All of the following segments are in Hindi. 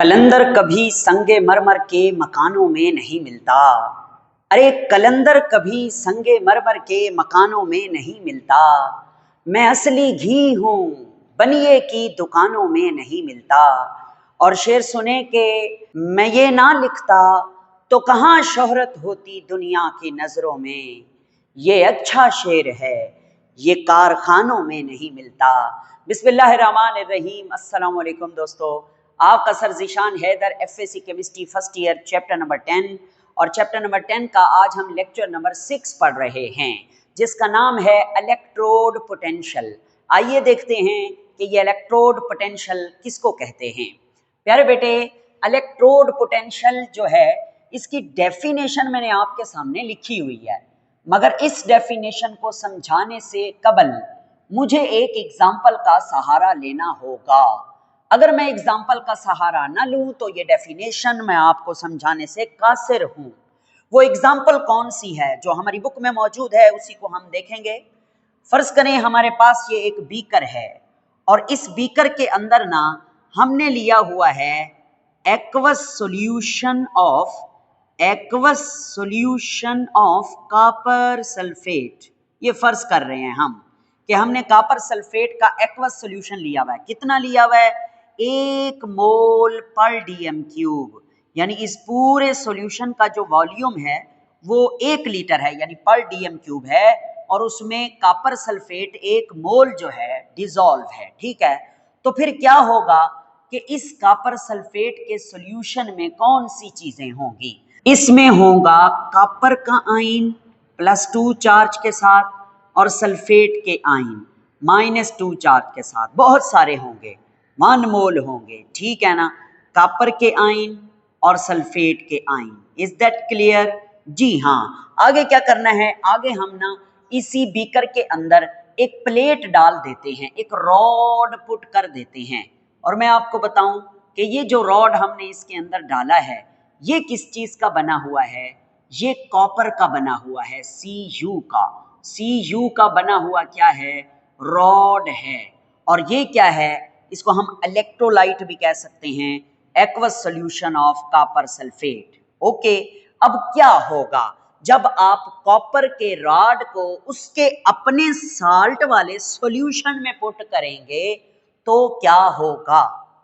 कलंदर कभी संगे मरमर के मकानों में नहीं मिलता। अरे कलंदर कभी संगे मरमर के मकानों में नहीं मिलता। मैं असली घी हूँ, बनिए की दुकानों में नहीं मिलता। और शेर सुने के मैं ये ना लिखता तो कहाँ शोहरत होती दुनिया की नजरों में। ये अच्छा शेर है, ये कारखानों में नहीं मिलता। बिस्मिल्लाहिर्रहमानिर्रहीम। अस्सलाम वालेकुम दोस्तों, आपका sir Zeeshan Haider, FSc chemistry first year, chapter number 10। और चैप्टर नंबर 10 का आज हम लेक्चर नंबर 6 पढ़ रहे हैं, जिसका नाम है इलेक्ट्रोड पोटेंशियल। आइए देखते हैं कि ये इलेक्ट्रोड पोटेंशियल किसको कहते हैं। प्यारे बेटे, इलेक्ट्रोड पोटेंशियल जो है इसकी डेफिनेशन मैंने आपके सामने लिखी हुई है, मगर इस डेफिनेशन को समझाने से कबल मुझे एक एग्जाम्पल का सहारा लेना होगा। अगर मैं एग्जाम्पल का सहारा ना लूं तो ये डेफिनेशन मैं आपको समझाने से कासिर हूं। वो एग्जाम्पल कौन सी है जो हमारी बुक में मौजूद है, उसी को हम देखेंगे। फर्ज करें हमारे पास ये एक बीकर है और इस बीकर के अंदर ना हमने लिया हुआ है aqueous solution of copper sulphate. ये फर्ज कर रहे हैं हम कि हमने कॉपर सल्फेट का एक्वस सॉल्यूशन लिया हुआ है। कितना लिया हुआ है? 1 मोल पर डीएम क्यूब। यानी इस पूरे सॉल्यूशन का जो वॉल्यूम है वो 1 लीटर है, यानी पर डीएम क्यूब है, और उसमें कॉपर सल्फेट 1 मोल जो है डिसॉल्व है। ठीक है, तो फिर क्या होगा कि इस कॉपर सल्फेट के सॉल्यूशन में कौन सी चीजें होंगी? इसमें होगा कॉपर का आयन +2 चार्ज के साथ और सल्फेट के आयन -2 चार्ज के साथ। बहुत सारे होंगे, 1 मोल होंगे। ठीक है ना, कॉपर के आयन और सल्फेट के आयन। Is that clear? जी हाँ। आगे क्या करना है? आगे हम ना इसी बीकर के अंदर एक प्लेट डाल देते हैं, एक रॉड पुट कर देते हैं। और मैं आपको बताऊं कि ये जो रॉड हमने इसके अंदर डाला है ये किस चीज का बना हुआ है? ये कॉपर का बना हुआ है, Cu का बना हुआ क्या है? रॉड है। और ये क्या है? इसको हम इलेक्ट्रोलाइट भी कह सकते हैं, aqueous solution of copper sulphate. Okay, अब क्या होगा जब आप कॉपर के रॉड को उसके अपने साल्ट वाले सॉल्यूशन में पुट करेंगे तो क्या होगा?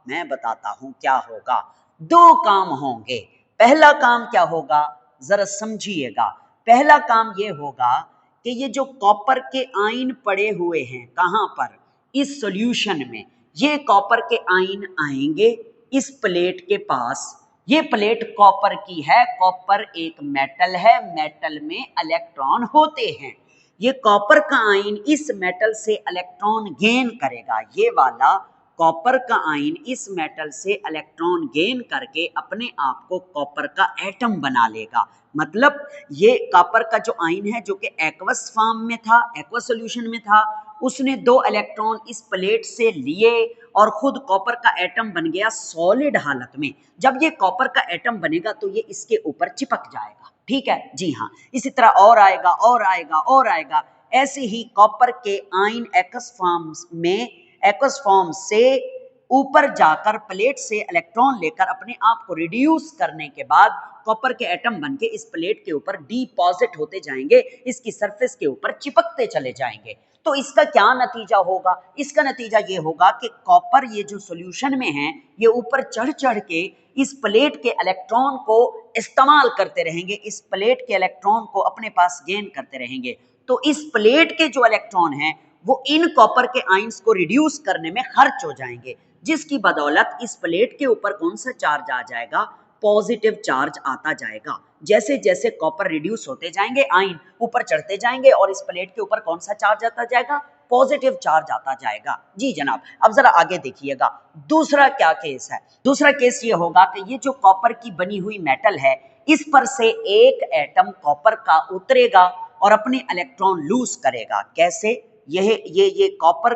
मैं बताता हूं क्या होगा। 2 काम होंगे। पहला काम क्या होगा, जरा समझिएगा। पहला काम ये होगा कि ये जो कॉपर के आयन पड़े हुए हैं कहां पर? इस सॉल्यूशन में। ये कॉपर के आयन आएंगे इस प्लेट के पास। ये प्लेट कॉपर की है, कॉपर एक मेटल है, मेटल में इलेक्ट्रॉन होते हैं। ये कॉपर का आयन इस मेटल से इलेक्ट्रॉन गेन करेगा। ये वाला कॉपर का आयन इस मेटल से इलेक्ट्रॉन गेन करके अपने आप को कॉपर का एटम बना लेगा। मतलब ये कॉपर का जो आयन है जो कि एक्वस फॉर्म में था, एक्वस सॉल्यूशन में था, उसने 2 इलेक्ट्रॉन इस प्लेट से लिए और खुद कॉपर का एटम बन गया सॉलिड हालत में। जब ये कॉपर का एटम बनेगा तो ये इसके ऊपर चिपक जाएगा। ठीक है जी हाँ। इसी तरह और आएगा और आएगा और आएगा। ऐसे ही कॉपर के आयन एक्वस फॉर्म से ऊपर जाकर प्लेट से इलेक्ट्रॉन लेकर अपने आप को रिड्यूस करने के बाद कॉपर के एटम बनके इस प्लेट के ऊपर डिपॉजिट होते जाएंगे, इसकी सरफेस के ऊपर चिपकते चले जाएंगे। तो इसका क्या नतीजा होगा? इसका नतीजा ये होगा कि कॉपर ये जो सॉल्यूशन में है ये ऊपर चढ़ चढ़ के इस प्लेट के इलेक्ट्रॉन को इस्तेमाल करते रहेंगे, इस प्लेट के इलेक्ट्रॉन को अपने पास गेन करते रहेंगे। तो इस प्लेट के जो इलेक्ट्रॉन हैं वो इन कॉपर के आयंस को रिड्यूस करने में खर्च हो जाएंगे, जिसकी बदौलत इस प्लेट के ऊपर कौन सा चार्ज आ जाएगा? पॉजिटिव चार्ज आता जाएगा। जैसे जैसे कॉपर रिड्यूस होते जाएंगे, आयन ऊपर चढ़ते जाएंगे और इस प्लेट के ऊपर कौन सा चार्ज आता जाएगा? पॉजिटिव चार्ज आता जाएगा। जी जनाब, अब जरा आगे देखिएगा। दूसरा क्या केस है? दूसरा केस ये होगा कि ये जो कॉपर की बनी हुई मेटल है इस पर से एक एटम कॉपर का उतरेगा और अपने इलेक्ट्रॉन लूज करेगा। कैसे? ये कॉपर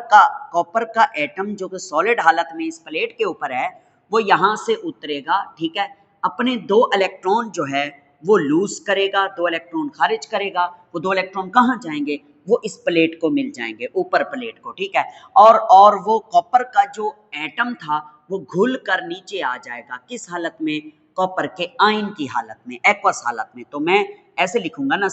का एटम जो कि सॉलिड हालत में इस प्लेट के ऊपर है वो यहां से उतरेगा। ठीक है, अपने 2 इलेक्ट्रॉन जो है वो लूज करेगा, 2 इलेक्ट्रॉन खारिज करेगा। वो 2 इलेक्ट्रॉन कहां जाएंगे? वो इस प्लेट को मिल जाएंगे, ऊपर प्लेट को। ठीक है, और वो कॉपर का जो एटम था वो घुल कर नीचे आ जाएगा। किस हालत में? कॉपर के आयन की हालत में, एक्वस हालत में। तो मैं ऐसे लिखूंगा ना,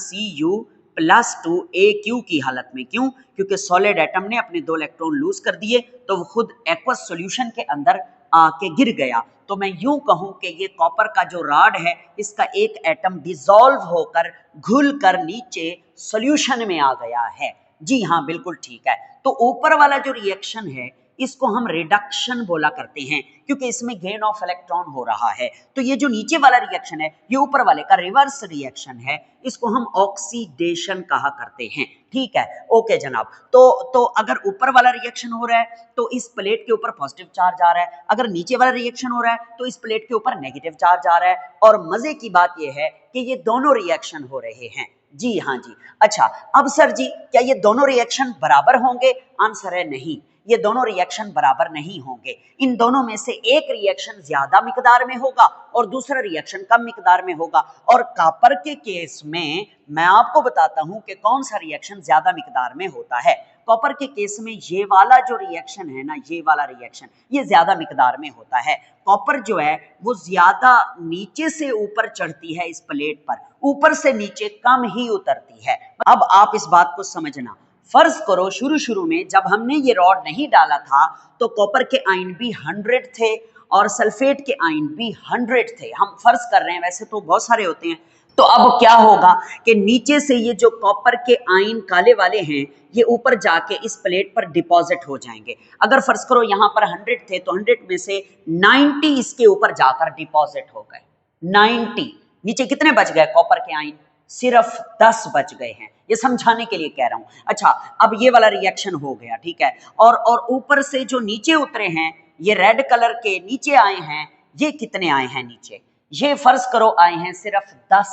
Cu+2AQ की हालत में। क्यों? क्योंकि सॉलिड एटम ने अपने 2 इलेक्ट्रॉन लूज कर दिए तो वो खुद एक्वस सॉल्यूशन के अंदर आके गिर गया। तो मैं यूं कहूं कि ये कॉपर का जो रॉड है, इसका एक एटम डिसॉल्व होकर घुल कर नीचे सॉल्यूशन में आ गया है। जी हाँ, बिल्कुल ठीक है। तो ऊपर वाला जो रिएक्शन है इसको हम रिडक्शन बोला करते हैं, क्योंकि इसमें गेन ऑफ इलेक्ट्रॉन हो रहा है। तो ये जो नीचे वाला रिएक्शन है, ये ऊपर वाले का रिवर्स रिएक्शन है, इसको हम ऑक्सीडेशन कहा करते हैं। ठीक है, ओके जनाब। तो अगर ऊपर वाला रिएक्शन हो रहा है तो इस प्लेट के ऊपर पॉजिटिव चार्ज आ रहा है, अगर नीचे वाला रिएक्शन हो रहा है तो इस प्लेट के ऊपर नेगेटिव चार्ज आ रहा है। और मजे की बात यह है कि ये दोनों रिएक्शन हो रहे हैं। जी हाँ जी। अच्छा, अब सर जी, क्या ये दोनों रिएक्शन बराबर होंगे? आंसर है नहीं, ये दोनों रिएक्शन बराबर नहीं होंगे। इन दोनों में से एक रिएक्शन ज्यादा मिकदार में होगा और दूसरा रिएक्शन कम मिकदार में होगा। और कॉपर के केस में मैं आपको बताता हूं कि कौन सा रिएक्शन ज्यादा मिकदार में होता है। कॉपर के केस में ये वाला जो रिएक्शन है ना, ये वाला रिएक्शन, ये ज्यादा मिकदार में होता है। कॉपर जो है वो ज्यादा नीचे से ऊपर चढ़ती है इस प्लेट पर, ऊपर से नीचे कम ही उतरती है। अब आप इस बात को समझना, फर्ज करो शुरू में जब हमने ये रॉड नहीं डाला था तो कॉपर के आयन भी 100 थे और सल्फेट के आयन भी 100 थे। हम फर्ज कर रहे हैं, वैसे तो बहुत सारे होते हैं। तो अब क्या होगा कि नीचे से ये जो कॉपर के आयन काले वाले हैं, ये ऊपर जाके इस प्लेट पर डिपॉजिट हो जाएंगे। अगर फर्ज करो यहाँ पर 100 थे तो 100 में से 90 इसके ऊपर जाकर डिपॉजिट हो गए। 90 नीचे कितने बच गए कॉपर के आयन? सिर्फ 10 बच गए हैं। ये समझाने के लिए कह रहा हूं। अच्छा, अब ये वाला रिएक्शन हो गया, ठीक है। और ऊपर से जो नीचे उतरे हैं, ये रेड कलर के नीचे आए हैं, ये कितने आए हैं नीचे? ये फर्ज करो आए हैं सिर्फ 10,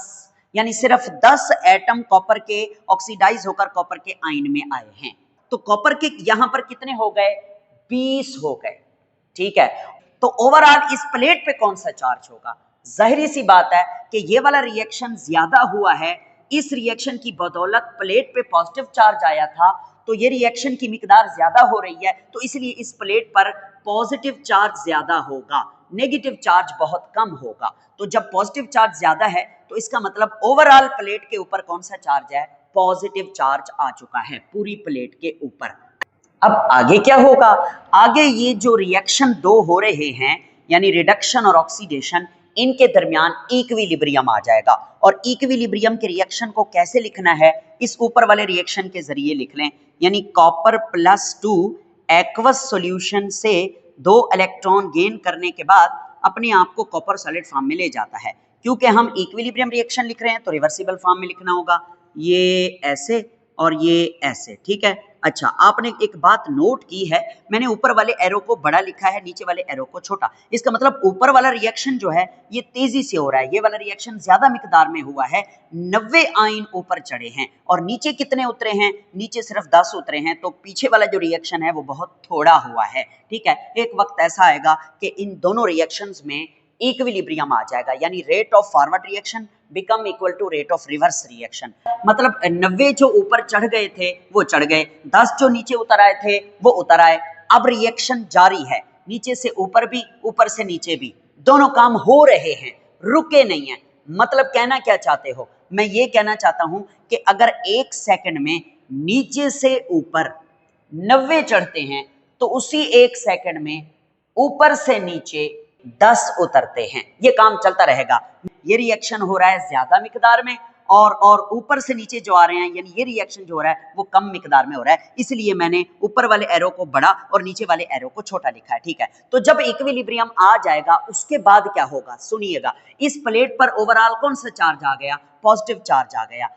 यानी सिर्फ 10 एटम कॉपर के ऑक्सीडाइज होकर कॉपर के आयन में आए हैं। तो कॉपर के यहां पर कितने हो गए? 20 हो गए। ठीक है, तो ओवरऑल इस प्लेट पे कौन सा चार्ज होगा? जाहिर सी बात है कि ये वाला रिएक्शन ज्यादा हुआ है। इस रिएक्शन की बदौलत प्लेट पे पॉजिटिव चार्ज आया था, तो ये रिएक्शन की मिकदार ज्यादा हो रही है, तो इसलिए इस प्लेट पर पॉजिटिव चार्ज ज्यादा होगा, नेगेटिव चार्ज बहुत कम होगा। तो जब पॉजिटिव चार्ज ज्यादा है तो इसका मतलब ओवरऑल प्लेट के ऊपर कौन सा चार्ज है? पॉजिटिव चार्ज आ चुका है पूरी प्लेट के ऊपर। अब आगे क्या होगा? आगे ये जो रिएक्शन 2 हो रहे हैं, यानी रिडक्शन और ऑक्सीडेशन, इनके दरमियान इक्विलिब्रियम आ जाएगा। और इक्विलिब्रियम के रिएक्शन को कैसे लिखना है? इस ऊपर वाले रिएक्शन के जरिए लिख लें, यानी Copper+2 एक्वस सॉल्यूशन से 2 इलेक्ट्रॉन गेन करने के बाद अपने आप को कॉपर सॉलिड फॉर्म में ले जाता है। क्योंकि हम इक्विलिब्रियम रिएक्शन लिख रहे हैं तो रिवर्सिबल फॉर्म में लिखना होगा, ये ऐसे और ये ऐसे। ठीक है। अच्छा, आपने एक बात नोट की है, मैंने ऊपर वाले एरो को बड़ा लिखा है, नीचे वाले एरो को छोटा। इसका मतलब ऊपर वाला रिएक्शन जो है ये तेजी से हो रहा है, ये वाला रिएक्शन ज्यादा मिकदार में हुआ है। 90 आयन ऊपर चढ़े हैं और नीचे कितने उतरे हैं? नीचे सिर्फ 10 उतरे हैं। तो पीछे वाला जो रिएक्शन है वो बहुत थोड़ा हुआ है। ठीक है, एक वक्त ऐसा आएगा कि इन दोनों रिएक्शंस में इक्विलिब्रियम आ जाएगा, यानी rate of forward reaction become equal to rate of reverse reaction. मतलब 90 जो ऊपर चढ़ गए थे वो चढ़ गए, 10 जो नीचे उतर आए थे वो उतर आए। अब रिएक्शन जारी है, नीचे से ऊपर भी, ऊपर से नीचे भी, दोनों काम हो रहे हैं, रुके नहीं हैं। मतलब कहना क्या चाहते हो? मैं ये कहना चाहता हूं कि अगर 1 सेकंड में नीचे से ऊपर 90 चढ़ते हैं तो उसी 1 सेकंड में ऊपर से नीचे 10 उतरते हैं। ये काम चलता रहेगा। ये रिएक्शन हो रहा है ज्यादा मिकदार में और ऊपर से नीचे जो आ रहे हैं, यानी ये रिएक्शन जो हो रहा है वो कम मिकदार में हो रहा है। इसलिए मैंने ऊपर वाले एरो को बड़ा और नीचे वाले एरो को छोटा लिखा है। ठीक है, तो जब इक्विलिब्रियम आ जाएगा उसके बाद क्या होगा? सुनिएगा, इस प्लेट पर ओवरऑल कौन सा चार्ज आ गया? पॉजिटिव चार्ज आ गया।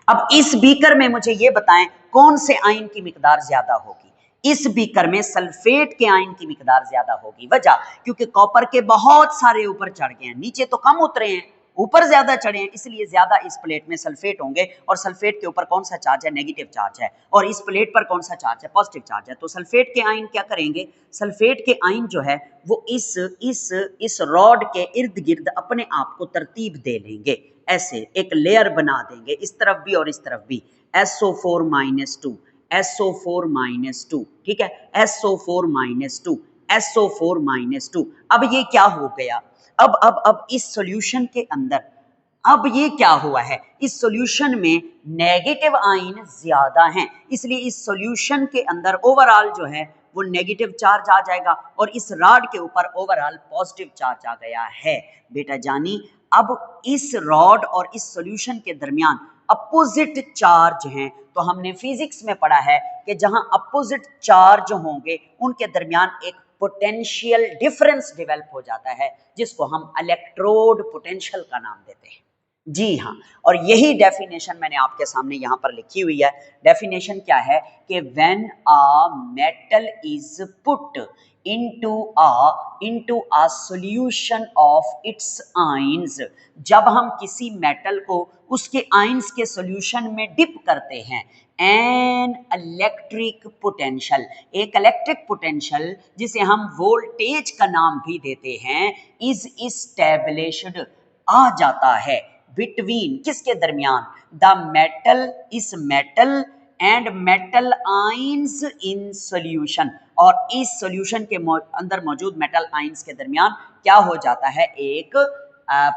अब इस बीकर में मुझे ये बताएं कौन से आयन की मिकदार ज्यादा होगी? इस बीकर में सल्फेट के आयन की मिकदार ज्यादा होगी। वजह, क्योंकि कॉपर के बहुत सारे ऊपर चढ़ गए हैं, नीचे तो कम उतरे हैं, ऊपर ज्यादा चढ़े हैं, इसलिए ज्यादा इस प्लेट में सल्फेट होंगे। और सल्फेट के ऊपर कौन सा चार्ज है? नेगेटिव चार्ज है। और इस प्लेट पर कौन सा चार्ज है? पॉजिटिव चार्ज है। तो सल्फेट के आयन क्या करेंगे? सल्फेट के आयन जो है वो इस रॉड के इर्द गिर्द अपने आप को तरतीब दे लेंगे, ऐसे एक लेयर बना देंगे, इस तरफ भी और इस तरफ भी। SO4-2, SO4-2, ठीक है, SO4-2, SO4-2। अब ये क्या हो गया, अब इस सॉल्यूशन के अंदर अब ये क्या हुआ है, इस सॉल्यूशन में नेगेटिव आयन ज्यादा हैं, इसलिए इस सॉल्यूशन के अंदर ओवरऑल जो है वो नेगेटिव चार्ज आ जाएगा और इस रॉड के ऊपर ओवरऑल पॉजिटिव चार्ज आ गया है। बेटा जानी, अब इस रॉड और इस सॉल्यूशन के दरमियान अपोजिट चार्ज हैं, तो हमने फिजिक्स में पढ़ा है कि जहां अपोजिट चार्ज होंगे उनके दरमियान एक पोटेंशियल डिफरेंस डेवलप हो जाता है, जिसको हम इलेक्ट्रोड पोटेंशियल का नाम देते हैं। जी हाँ, और यही डेफिनेशन मैंने आपके सामने यहां पर लिखी हुई है। डेफिनेशन क्या है कि when a metal is put into a solution of its ions, जब हम किसी मेटल को उसके आयंस के सॉल्यूशन में डिप करते हैं, एन इलेक्ट्रिक पोटेंशियल, एक इलेक्ट्रिक पोटेंशियल जिसे हम वोल्टेज का नाम भी देते हैं, इज इस्टेब्लिश्ड, आ जाता है बिटवीन, किसके दरमियान, द मेटल, इस metal and metal ions in solution, और इस सॉल्यूशन के अंदर मौजूद मेटल आयंस के दरमियान क्या हो जाता है, एक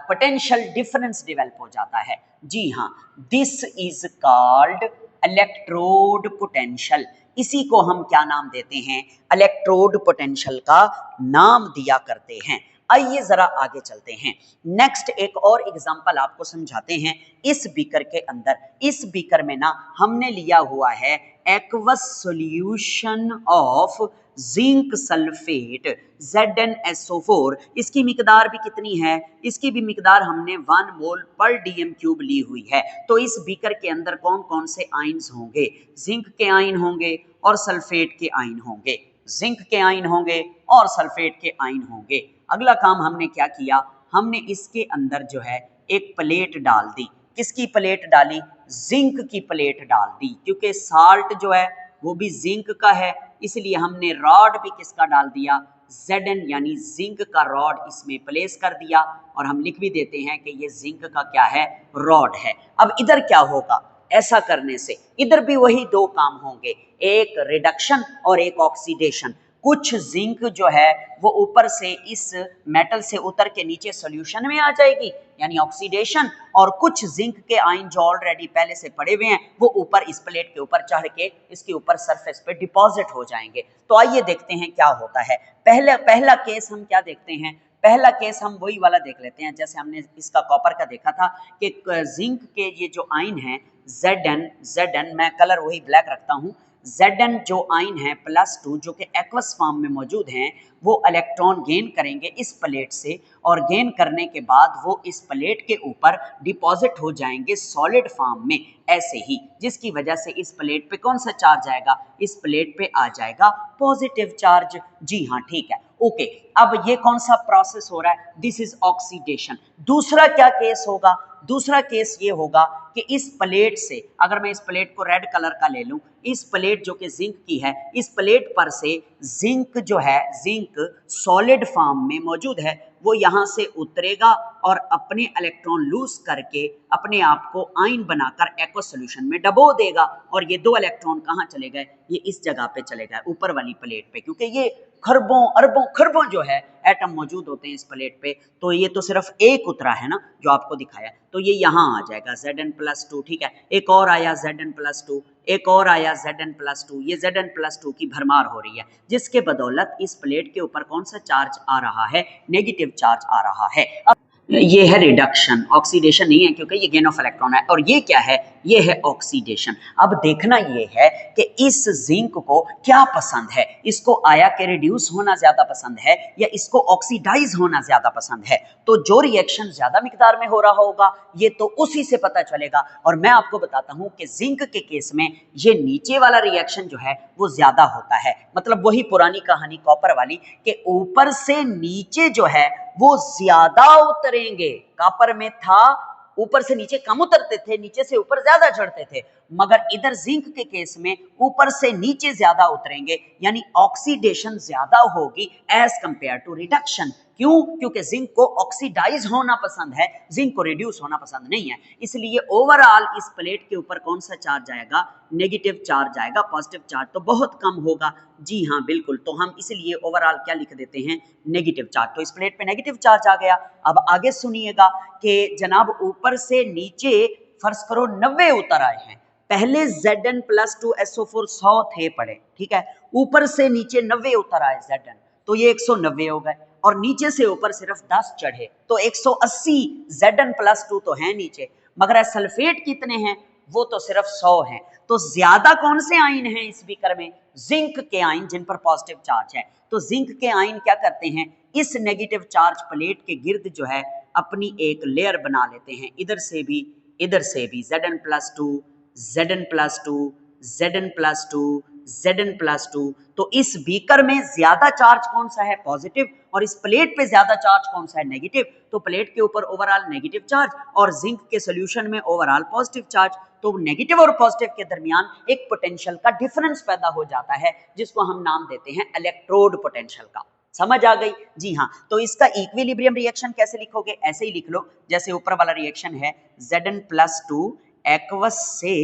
पोटेंशियल डिफरेंस डेवलप हो जाता है। जी हाँ, this is called electrode potential. इसी को हम क्या नाम देते हैं, इलेक्ट्रोड पोटेंशियल का नाम दिया करते हैं। आइए जरा आगे चलते हैं। नेक्स्ट एक और एग्जांपल आपको समझाते हैं। इस बीकर के अंदर, इस बीकर में ना हमने लिया हुआ है aqueous solution of zinc sulphate ZnSO4। इसकी मिकदार भी कितनी है, इसकी भी मिकदार हमने 1 मोल पर dm³ ली हुई है। तो इस बीकर के अंदर कौन कौन से आयंस होंगे, जिंक के आयन होंगे और सल्फेट के आयन होंगे, जिंक के आयन होंगे और सल्फेट के आयन होंगे। अगला काम हमने क्या किया, हमने इसके अंदर जो है एक प्लेट डाल दी। किसकी प्लेट डाली, जिंक की प्लेट डाल दी, क्योंकि साल्ट जो है वो भी जिंक का है, इसलिए हमने रॉड भी किसका डाल दिया, Zn यानी जिंक का रॉड इसमें प्लेस कर दिया, और हम लिख भी देते हैं कि ये जिंक का क्या है, रॉड है। अब इधर क्या होगा, ऐसा करने से इधर भी वही दो काम होंगे, एक रिडक्शन और एक ऑक्सीडेशन। कुछ जिंक जो है वो ऊपर से इस मेटल से उतर के नीचे सॉल्यूशन में आ जाएगी यानी ऑक्सीडेशन, और कुछ जिंक के आयन जो ऑलरेडी पहले से पड़े हुए हैं वो ऊपर इस प्लेट के ऊपर चढ़ के इसके ऊपर सरफेस पे डिपॉजिट हो जाएंगे। तो आइए देखते हैं क्या होता है। पहला केस हम क्या देखते हैं, पहला केस हम वही वाला देख लेते हैं जैसे हमने इसका कॉपर का देखा था कि जिंक के ये जो आयन है Zn, मैं कलर वही ब्लैक रखता हूँ, Zn जो आयन है +2 जो कि एक्वस फॉर्म में मौजूद हैं, वो इलेक्ट्रॉन गेन करेंगे इस प्लेट से, और गेन करने के बाद वो इस प्लेट के ऊपर डिपॉजिट हो जाएंगे सॉलिड फॉर्म में ऐसे ही, जिसकी वजह से इस प्लेट पे कौन सा चार्ज आएगा, इस प्लेट पे आ जाएगा पॉजिटिव चार्ज। जी हाँ ठीक है, ओके। अब ये कौन सा प्रोसेस हो रहा है, दिस इज ऑक्सीडेशन। दूसरा क्या केस होगा, दूसरा केस ये होगा कि इस प्लेट से, अगर मैं इस प्लेट को रेड कलर का ले लूं, इस प्लेट जो कि जिंक की है, इस प्लेट पर से जिंक जो है, जिंक सॉलिड फॉर्म में मौजूद है, वो यहां से उतरेगा और अपने इलेक्ट्रॉन लूज करके अपने आप को आयन बनाकर एक्वस सॉल्यूशन में डबो देगा, और ये दो इलेक्ट्रॉन कहां चले गए, ये इस जगह पे चले गए ऊपर वाली प्लेट पे, क्योंकि ये खरबों अरबों खरबों जो है एटम मौजूद होते हैं इस प्लेट पे, तो ये तो सिर्फ एक उतरा है ना जो आपको दिखाया, तो ये यहाँ आ जाएगा Zn+2। ठीक है, एक और आया Zn+2, एक और आया Zn+2, ये Zn+2 की भरमार हो रही है, जिसके बदौलत इस प्लेट के ऊपर कौन सा चार्ज आ रहा है, नेगेटिव चार्ज आ रहा है। अब ये है रिडक्शन, ऑक्सीडेशन नहीं है क्योंकि ये गेन ऑफ इलेक्ट्रॉन है, और ये क्या है, ये है ऑक्सीडेशन। अब देखना ये है कि इस जिंक को क्या पसंद है, इसको आया के रिड्यूस होना ज्यादा पसंद है या इसको ऑक्सीडाइज होना ज्यादा पसंद है। तो जो रिएक्शन ज्यादा मिकदार में हो रहा होगा ये तो उसी से पता चलेगा, और मैं आपको बताता हूं कि जिंक के केस में ये नीचे वाला रिएक्शन जो है वो ज्यादा होता है, मतलब वही पुरानी कहानी कॉपर वाली कि ऊपर से नीचे जो है वो ज्यादा उतरेंगे। कॉपर में था ऊपर से नीचे कम उतरते थे, नीचे से ऊपर ज्यादा चढ़ते थे, मगर इधर जिंक के केस में ऊपर से नीचे ज्यादा उतरेंगे, यानी ऑक्सीडेशन ज्यादा होगी एज कंपेयर टू रिडक्शन। क्यों? क्योंकि जिंक को ऑक्सीडाइज होना पसंद है, जिंक को रिड्यूस होना पसंद नहीं है। इसलिए ओवरऑल इस प्लेट के ऊपर कौन सा चार्ज आएगा? नेगेटिव चार्ज आएगा, पॉजिटिव चार्ज तो बहुत कम होगा। जी हाँ बिल्कुल, तो हम इसलिए ओवरऑल क्या लिख देते हैं? Negative charge. तो इस प्लेट पे नेगेटिव चार्ज आ गया। अब आगे सुनिएगा कि जनाब ऊपर से नीचे फर्ज करो 90 उतर आए हैं। पहले Zn+2SO4 100 थे पड़े, ठीक है, ऊपर से नीचे 90 उतर आए Zn, तो ये 190 हो गए, और नीचे से ऊपर सिर्फ 10 चढ़े तो 180 Zn+2 तो है नीचे, मगर सल्फेट कितने हैं? वो तो सिर्फ 100 हैं। तो ज्यादा कौन से आयन हैं इस बीकर में? जिंक के आयन, जिन पर पॉजिटिव चार्ज है। तो जिंक के आयन क्या करते हैं? इस नेगेटिव चार्ज प्लेट के गिर्द जो है अपनी एक लेयर बना लेते हैं, इधर से भी Zn+2 Zn+2 Zn+2 Zn+2। तो इस बीकर में ज्यादा चार्ज कौन सा है? पॉजिटिव, और इस प्लेट पे ज्यादा चार्ज कौन सा है? नेगेटिव। तो प्लेट के ऊपर ओवरऑल नेगेटिव चार्ज और जिंक के सॉल्यूशन में ओवरऑल पॉजिटिव चार्ज। तो नेगेटिव और पॉजिटिव के दरमियान एक पोटेंशियल का डिफरेंस पैदा हो जाता है, जिसको हम नाम देते हैं इलेक्ट्रोड पोटेंशियल का। समझ आ गई? जी हाँ। तो इसका इक्विलिब्रियम रिएक्शन कैसे लिखोगे? ऐसे ही लिख लो जैसे ऊपर वाला रिएक्शन है, Zn+2 एक्वस से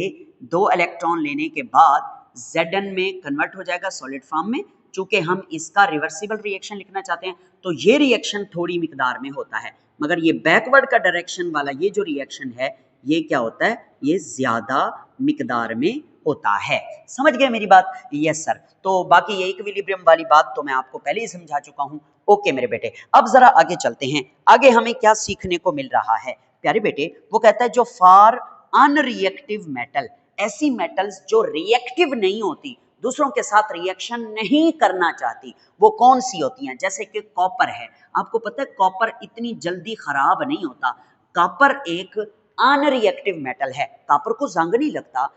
2 इलेक्ट्रॉन लेने के बाद Zn में कन्वर्ट हो जाएगा सॉलिड फॉर्म में। चूंकि हम इसका रिवर्सिबल रिएक्शन लिखना चाहते हैं तो ये रिएक्शन थोड़ी मिकदार में होता है, मगर ये बैकवर्ड का डायरेक्शन वाला ये जो रिएक्शन है ये क्या होता है? ये ज्यादा मिकदार में होता है। समझ गए मेरी बात? Yes sir. तो बाकी ये इक्विलिब्रियम वाली बात तो मैं आपको पहले ही समझा चुका हूं। ओके मेरे बेटे, अब जरा आगे चलते हैं। आगे हमें क्या सीखने को मिल रहा है प्यारे बेटे? वो कहता है जो फॉर अनरिएक्टिव मेटल, ऐसी मेटल्स जो रिएक्टिव नहीं होती, दूसरों के साथ रिएक्शन नहीं करना चाहती, वो कौन सी होती हैं? जैसे कि कॉपर है। आपको पता है कॉपर इतनी जल्दी खराब नहीं होता। कॉपर एक अनरिएक्टिव मेटल है, कॉपर को जंग नहीं लगता,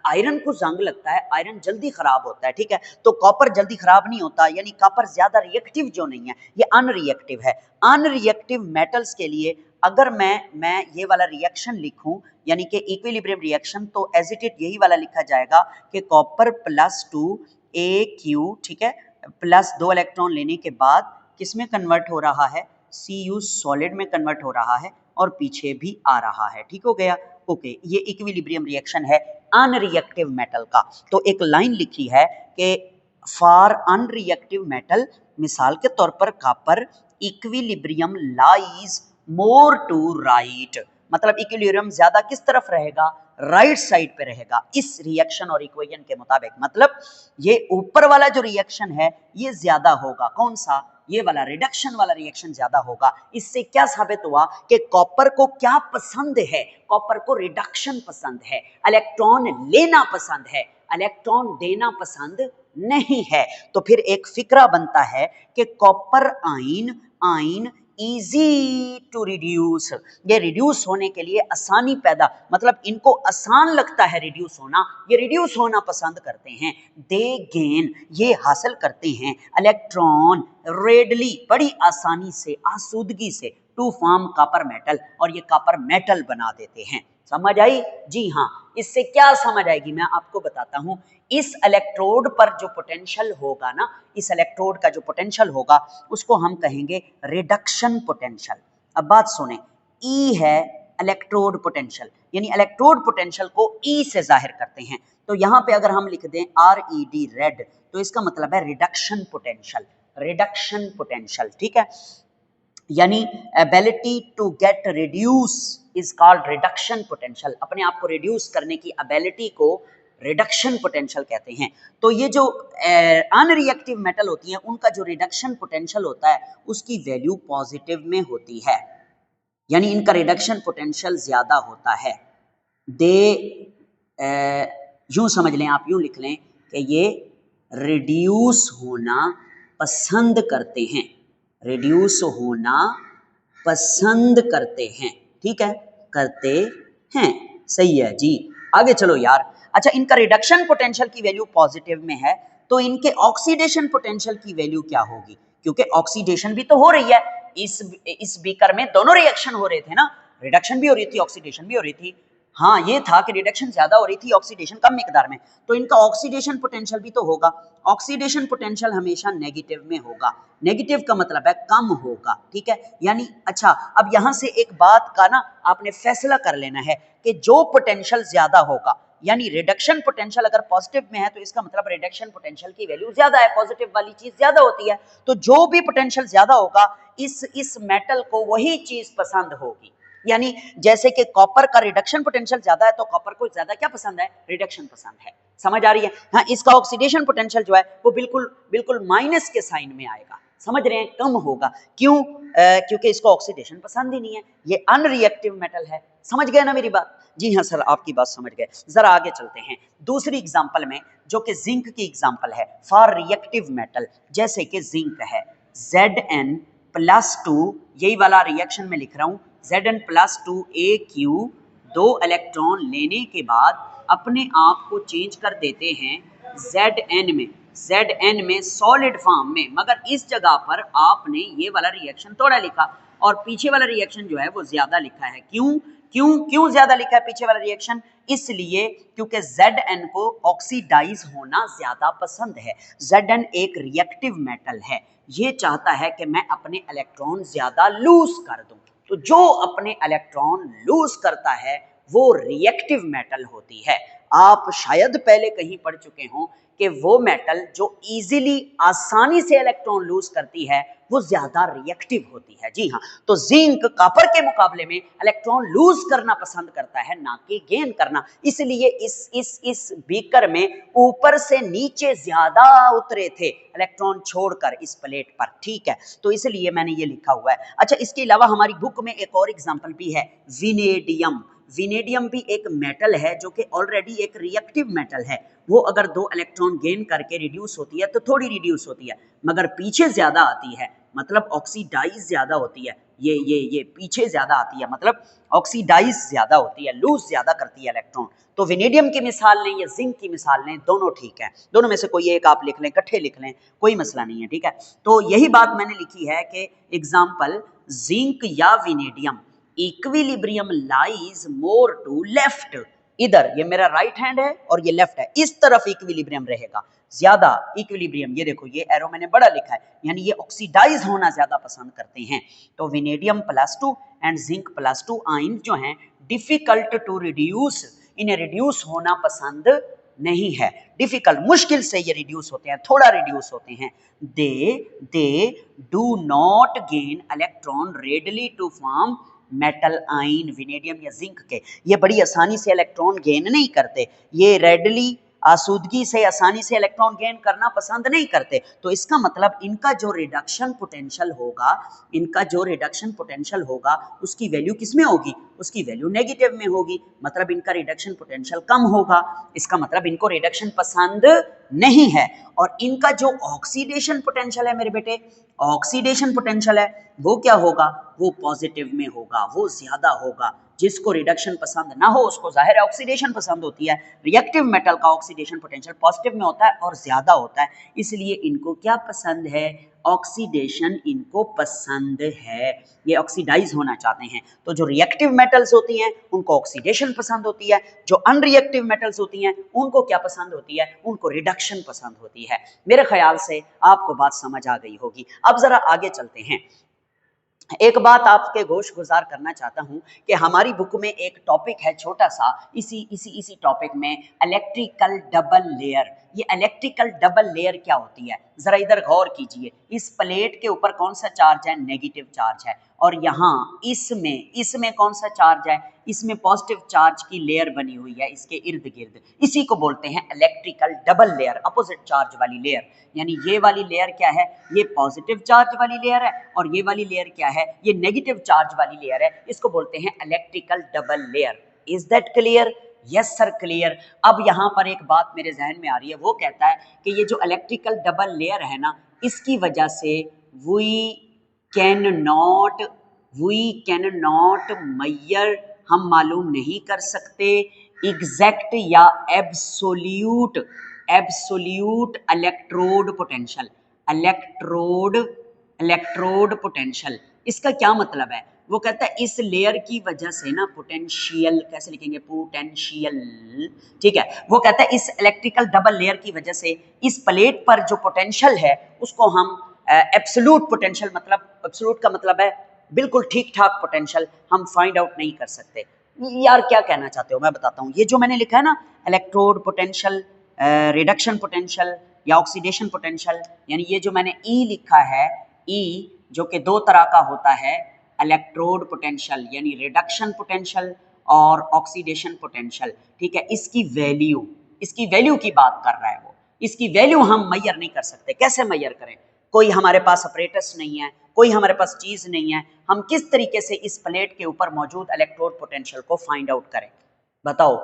आयरन को जंग लगता है, आयरन जल्दी खराब होता है, ठीक है। तो कॉपर जल्दी खराब नहीं होता, यानी कॉपर ज्यादा रिएक्टिव जो नहीं है, ये अनरिएक्टिव है। अनरिएक्टिव मेटल्स के लिए अगर मैं ये वाला रिएक्शन लिखूं, यानी कि इक्विलिब्रियम रिएक्शन, तो एज इट इज यही वाला लिखा जाएगा कि कॉपर +2 AQ, ठीक है, प्लस 2 इलेक्ट्रॉन लेने के बाद किस में कन्वर्ट हो रहा है? Cu सॉलिड में कन्वर्ट हो रहा है और पीछे भी आ रहा है। ठीक हो गया? ओके, ये इक्विलिब्रियम रिएक्शन है अनरिएक्टिव मेटल का। तो एक लाइन लिखी है कि फॉर अनरिएक्टिव मेटल, मिसाल के तौर पर copper, equilibrium lies more to right, मतलब इक्विलिब्रियम ज्यादा किस तरफ रहेगा? राइट साइड पे रहेगा इस रिएक्शन और इक्वेशन के मुताबिक। मतलब ये ऊपर वाला जो रिएक्शन है ये ज्यादा होगा। कौन सा? ये वाला रिडक्शन वाला रिएक्शन ज्यादा होगा। इससे क्या साबित हुआ कि कॉपर को क्या पसंद है? कॉपर को रिडक्शन पसंद है, इलेक्ट्रॉन लेना पसंद है, इलेक्ट्रॉन देना पसंद नहीं है। तो फिर एक फिक्रा बनता है कि copper ion easy to reduce, ये रिड्यूस होने के लिए आसानी पैदा, मतलब इनको आसान लगता है रिड्यूस होना, ये रिड्यूस होना पसंद करते हैं। दे गेन, ये हासिल करते हैं इलेक्ट्रॉन रेडली, बड़ी आसानी से, आसूदगी से, टू फॉर्म कॉपर मेटल, और ये कॉपर मेटल बना देते हैं। समझ आई? जी हाँ। इससे क्या समझ आएगी मैं आपको बताता हूं। इस इलेक्ट्रोड पर जो पोटेंशियल होगा ना, इस इलेक्ट्रोड का जो पोटेंशियल होगा उसको हम कहेंगे रिडक्शन पोटेंशियल। अब बात सुने, ई है इलेक्ट्रोड पोटेंशियल, यानी इलेक्ट्रोड पोटेंशियल को ई से जाहिर करते हैं। तो यहां पे अगर हम लिख दें RED, रेड, तो इसका मतलब है रिडक्शन पोटेंशियल, रिडक्शन पोटेंशियल, ठीक है। यानी ability to get reduce is called reduction potential. अपने आप को रिड्यूस करने की एबिलिटी को रिडक्शन पोटेंशियल कहते हैं। तो ये जो अनरिएक्टिव मेटल होती हैं उनका जो रिडक्शन पोटेंशियल होता है उसकी वैल्यू पॉजिटिव में होती है, यानी इनका रिडक्शन पोटेंशियल ज्यादा होता है। दे यूं समझ लें, आप यूं लिख लें कि ये रिड्यूस होना पसंद करते हैं, रिड्यूस होना पसंद करते हैं, ठीक है, करते हैं। सही है जी। आगे चलो यार। अच्छा, इनका रिडक्शन पोटेंशियल की वैल्यू पॉजिटिव में है, तो इनके ऑक्सीडेशन पोटेंशियल की वैल्यू क्या होगी? क्योंकि ऑक्सीडेशन भी तो हो रही है, इस बीकर में दोनों रिएक्शन हो रहे थे ना, रिडक्शन भी हो रही थी, ऑक्सीडेशन भी हो रही थी। हाँ ये था कि रिडक्शन ज्यादा हो रही थी, ऑक्सीडेशन कम मिकदार में, तो इनका ऑक्सीडेशन पोटेंशियल भी तो होगा। ऑक्सीडेशन पोटेंशियल हमेशा नेगेटिव में होगा, नेगेटिव का मतलब है कम होगा, ठीक है। यानी अच्छा, अब यहां से एक बात का ना आपने फैसला कर लेना है कि जो पोटेंशियल ज्यादा होगा, यानी रिडक्शन पोटेंशियल अगर पॉजिटिव में है तो इसका मतलब रिडक्शन पोटेंशियल की वैल्यू ज्यादा है, पॉजिटिव वाली चीज ज्यादा होती है। तो जो भी पोटेंशियल ज्यादा होगा इस मेटल को वही चीज पसंद होगी। यानी जैसे कि कॉपर का रिडक्शन पोटेंशियल ज्यादा है तो कॉपर को ज्यादा क्या पसंद है, रिडक्शन पसंद है। समझ आ रही है? हाँ, इसका ऑक्सीडेशन पोटेंशियल जो है वो बिल्कुल बिल्कुल माइनस के साइन में आएगा, समझ रहे हैं, कम होगा। क्यों? क्योंकि इसको ऑक्सीडेशन पसंद ही नहीं है, ये अनरिएक्टिव मेटल है। समझ गए ना मेरी बात? जी हाँ सर, आपकी बात समझ गए। जरा आगे चलते हैं दूसरी एग्जांपल में, जो कि जिंक की एग्जांपल है फॉर रिएक्टिव मेटल। जैसे कि जिंक है Zn+2, यही वाला रिएक्शन में लिख रहा हूं, Zn+2 दो इलेक्ट्रॉन लेने के बाद अपने आप को चेंज कर देते हैं Zn में सॉलिड फॉर्म में, मगर इस जगह पर आपने ये वाला रिएक्शन थोड़ा लिखा और पीछे वाला रिएक्शन जो है वो ज्यादा लिखा है। क्यों क्यों क्यों ज्यादा लिखा है पीछे वाला रिएक्शन? इसलिए क्योंकि Zn को ऑक्सीडाइज होना ज्यादा पसंद है। Zn एक रिएक्टिव मेटल है, ये चाहता है कि मैं अपने इलेक्ट्रॉन ज्यादा लूज कर दूं। तो जो अपने इलेक्ट्रॉन लूज करता है वो रिएक्टिव मेटल होती है। आप शायद पहले कहीं पढ़ चुके हों कि वो मेटल जो इजीली आसानी से इलेक्ट्रॉन लूज करती है वो ज्यादा रिएक्टिव होती है। जी हाँ, तो जिंक कॉपर के मुकाबले में इलेक्ट्रॉन लूज करना पसंद करता है, ना कि गेन करना। इसलिए इस बीकर में ऊपर से नीचे ज्यादा उतरे थे इलेक्ट्रॉन छोड़कर इस प्लेट पर, ठीक है, तो इसलिए मैंने ये लिखा हुआ है। अच्छा, इसके अलावा हमारी बुक में एक और एग्जांपल भी है, विनेडियम। विनेडियम भी एक मेटल है जो कि ऑलरेडी एक रिएक्टिव मेटल है। वो अगर दो इलेक्ट्रॉन गेन करके रिड्यूस होती है तो थोड़ी रिड्यूस होती है, मगर पीछे ज्यादा आती है, मतलब ऑक्सीडाइज ज्यादा होती है। ये पीछे ज्यादा आती है, मतलब ऑक्सीडाइज ज्यादा होती है, लूज ज्यादा करती है इलेक्ट्रॉन। तो विनेडियम की मिसाल लें या जिंक की मिसाल लें, दोनों ठीक है, दोनों में से कोई एक आप लिख लें, इकट्ठे लिख लें, कोई मसला नहीं है, ठीक है। तो यही बात मैंने लिखी है कि एग्जाम्पल जिंक या vanadium, equilibrium lies more to left. इधर ये मेरा राइट हैंड है और ये लेफ्ट है, इस तरफ इक्विलिब्रियम रहेगा ज्यादा, इक्विलिब्रियम, ये देखो ये एरो मैंने बड़ा लिखा है, यानी ये ऑक्सीडाइज होना ज्यादा पसंद करते हैं। तो विनेडियम+2 एंड जिंक+2 आयन जो हैं डिफिकल्ट टू रिड्यूस, इन्हें रिड्यूस होना पसंद नहीं है, डिफिकल्ट, मुश्किल से ये रिड्यूस होते हैं, थोड़ा रिड्यूस होते हैं। They do not gain electron readily to form metal ion. Vanadium या जिंक के ये बड़ी आसानी से इलेक्ट्रॉन गेन नहीं करते, ये रेडली, आसूदगी से, आसानी से इलेक्ट्रॉन गेन करना पसंद नहीं करते। तो इसका मतलब इनका जो रिडक्शन पोटेंशियल होगा, इनका जो रिडक्शन पोटेंशियल होगा उसकी वैल्यू किस में होगी? उसकी वैल्यू नेगेटिव में होगी, मतलब इनका रिडक्शन पोटेंशियल कम होगा। इसका मतलब इनको रिडक्शन पसंद नहीं है। और इनका जो ऑक्सीडेशन पोटेंशियल है मेरे बेटे, ऑक्सीडेशन पोटेंशियल है वो क्या होगा? वो पॉजिटिव में होगा, वो ज्यादा होगा। जिसको रिडक्शन पसंद ना हो उसको जाहिर है ऑक्सीडेशन पसंद होती है। रिएक्टिव मेटल का ऑक्सीडेशन पोटेंशियल पॉजिटिव में होता है और ज्यादा होता है, इसलिए इनको क्या पसंद है? ऑक्सीडेशन इनको पसंद है, ये ऑक्सीडाइज होना चाहते हैं। तो जो रिएक्टिव मेटल्स होती हैं उनको ऑक्सीडेशन पसंद होती है, जो अनरिएक्टिव मेटल्स होती हैं उनको क्या पसंद होती है? उनको रिडक्शन पसंद होती है। मेरे ख्याल से आपको बात समझ आ गई होगी। अब जरा आगे चलते हैं। एक बात आपके गोश गुजार करना चाहता हूं कि हमारी बुक में एक टॉपिक है छोटा सा, इसी टॉपिक में इलेक्ट्रिकल डबल लेयर। ये इलेक्ट्रिकल डबल लेयर क्या होती है? जरा इधर गौर कीजिए, इस प्लेट के ऊपर कौन सा चार्ज है? नेगेटिव चार्ज है, और यहाँ इसमें कौन सा चार्ज है? इसमें पॉजिटिव चार्ज की लेयर बनी हुई है इसके इर्द गिर्द, इसी को बोलते हैं electrical double layer, opposite charge वाली लेयर। यानी ये वाली लेयर क्या है? ये पॉजिटिव चार्ज वाली लेयर है, और ये वाली लेयर क्या है? ये नेगेटिव चार्ज वाली लेयर है। इसको बोलते हैं electrical double layer. Is that clear? Yes sir, clear. अब यहाँ पर एक बात मेरे जहन में आ रही है, वो कहता है कि ये जो इलेक्ट्रिकल डबल लेयर है ना, इसकी वजह से वी कैन नॉट मैयर, हम मालूम नहीं कर सकते एग्जैक्ट या absolute electrode potential. Electrode potential, इसका क्या मतलब है? वो कहता है इस लेयर की वजह से ना पोटेंशियल, कैसे लिखेंगे, पोटेंशियल, ठीक है, वो कहता है इस इलेक्ट्रिकल डबल लेयर की वजह से इस प्लेट पर जो पोटेंशियल है उसको हम एब्सोल्यूट पोटेंशियल, मतलब एब्सोल्यूट का मतलब है बिल्कुल ठीक ठाक पोटेंशियल, हम फाइंड आउट नहीं कर सकते। यार क्या कहना चाहते हो मैं बताता हूँ। ये जो मैंने लिखा है ना, इलेक्ट्रोड पोटेंशियल, रिडक्शन पोटेंशियल या ऑक्सीडेशन पोटेंशियल, यानी ये जो मैंने ई लिखा है, ई जो कि दो तरह का होता है, इलेक्ट्रोड पोटेंशियल यानी रिडक्शन पोटेंशियल और ऑक्सीडेशन पोटेंशियल, ठीक है, इसकी वैल्यू की बात कर रहा है वो। इसकी वैल्यू हम मेजर नहीं कर सकते। कैसे मेजर करें? कोई हमारे पास अपरेटस नहीं है, कोई हमारे पास चीज नहीं है, हम किस तरीके से इस प्लेट के ऊपर मौजूद इलेक्ट्रोड पोटेंशियल को फाइंड आउट करें? बताओ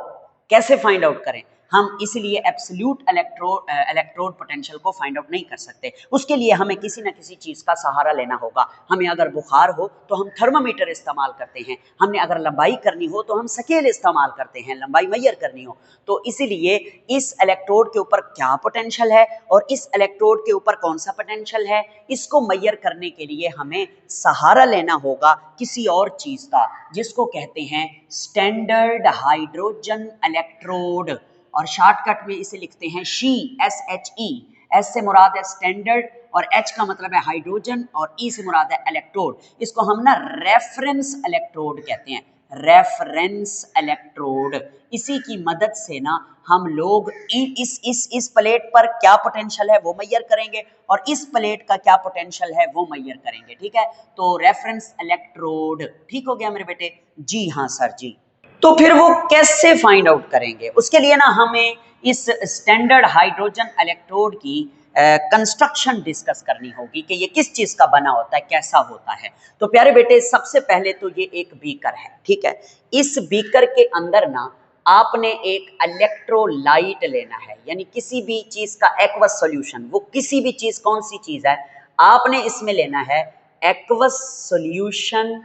कैसे फाइंड आउट करें? हम इसलिए एब्सोल्यूट इलेक्ट्रोड पोटेंशियल को फाइंड आउट नहीं कर सकते। उसके लिए हमें किसी ना किसी चीज का सहारा लेना होगा। हमें अगर बुखार हो तो हम थर्मामीटर इस्तेमाल करते हैं, हमने अगर लंबाई करनी हो तो हम स्केल इस्तेमाल करते हैं, लंबाई मेजर करनी हो तो। इसीलिए इस इलेक्ट्रोड के ऊपर क्या पोटेंशियल है और इस इलेक्ट्रोड के ऊपर कौन सा पोटेंशियल है, इसको मेजर करने के लिए हमें सहारा लेना होगा किसी और चीज का, जिसको कहते हैं स्टैंडर्ड हाइड्रोजन इलेक्ट्रोड, और शॉर्टकट में इसे लिखते हैं शी, SHE। एस से मुराद है स्टैंडर्ड और एच का मतलब है हाइड्रोजन और ई से मुराद है इलेक्ट्रोड। इसको हम ना रेफरेंस इलेक्ट्रोड कहते हैं, रेफरेंस इलेक्ट्रोड। इसी की मदद से ना हम लोग इस प्लेट पर क्या पोटेंशियल है वो मेजर करेंगे और इस प्लेट का क्या पोटेंशियल है वो मेजर करेंगे, ठीक है। तो रेफरेंस इलेक्ट्रोड, ठीक हो गया मेरे बेटे? जी हाँ सर जी। तो फिर वो कैसे फाइंड आउट करेंगे? उसके लिए ना हमें इस स्टैंडर्ड हाइड्रोजन इलेक्ट्रोड की कंस्ट्रक्शन डिस्कस करनी होगी कि ये किस चीज का बना होता है, कैसा होता है। तो प्यारे बेटे सबसे पहले तो ये एक बीकर है, ठीक है। इस बीकर के अंदर ना आपने एक इलेक्ट्रोलाइट लेना है, यानी किसी भी चीज का एक्वस सॉल्यूशन। वो किसी भी चीज कौन सी चीज है? आपने इसमें लेना है aqueous solution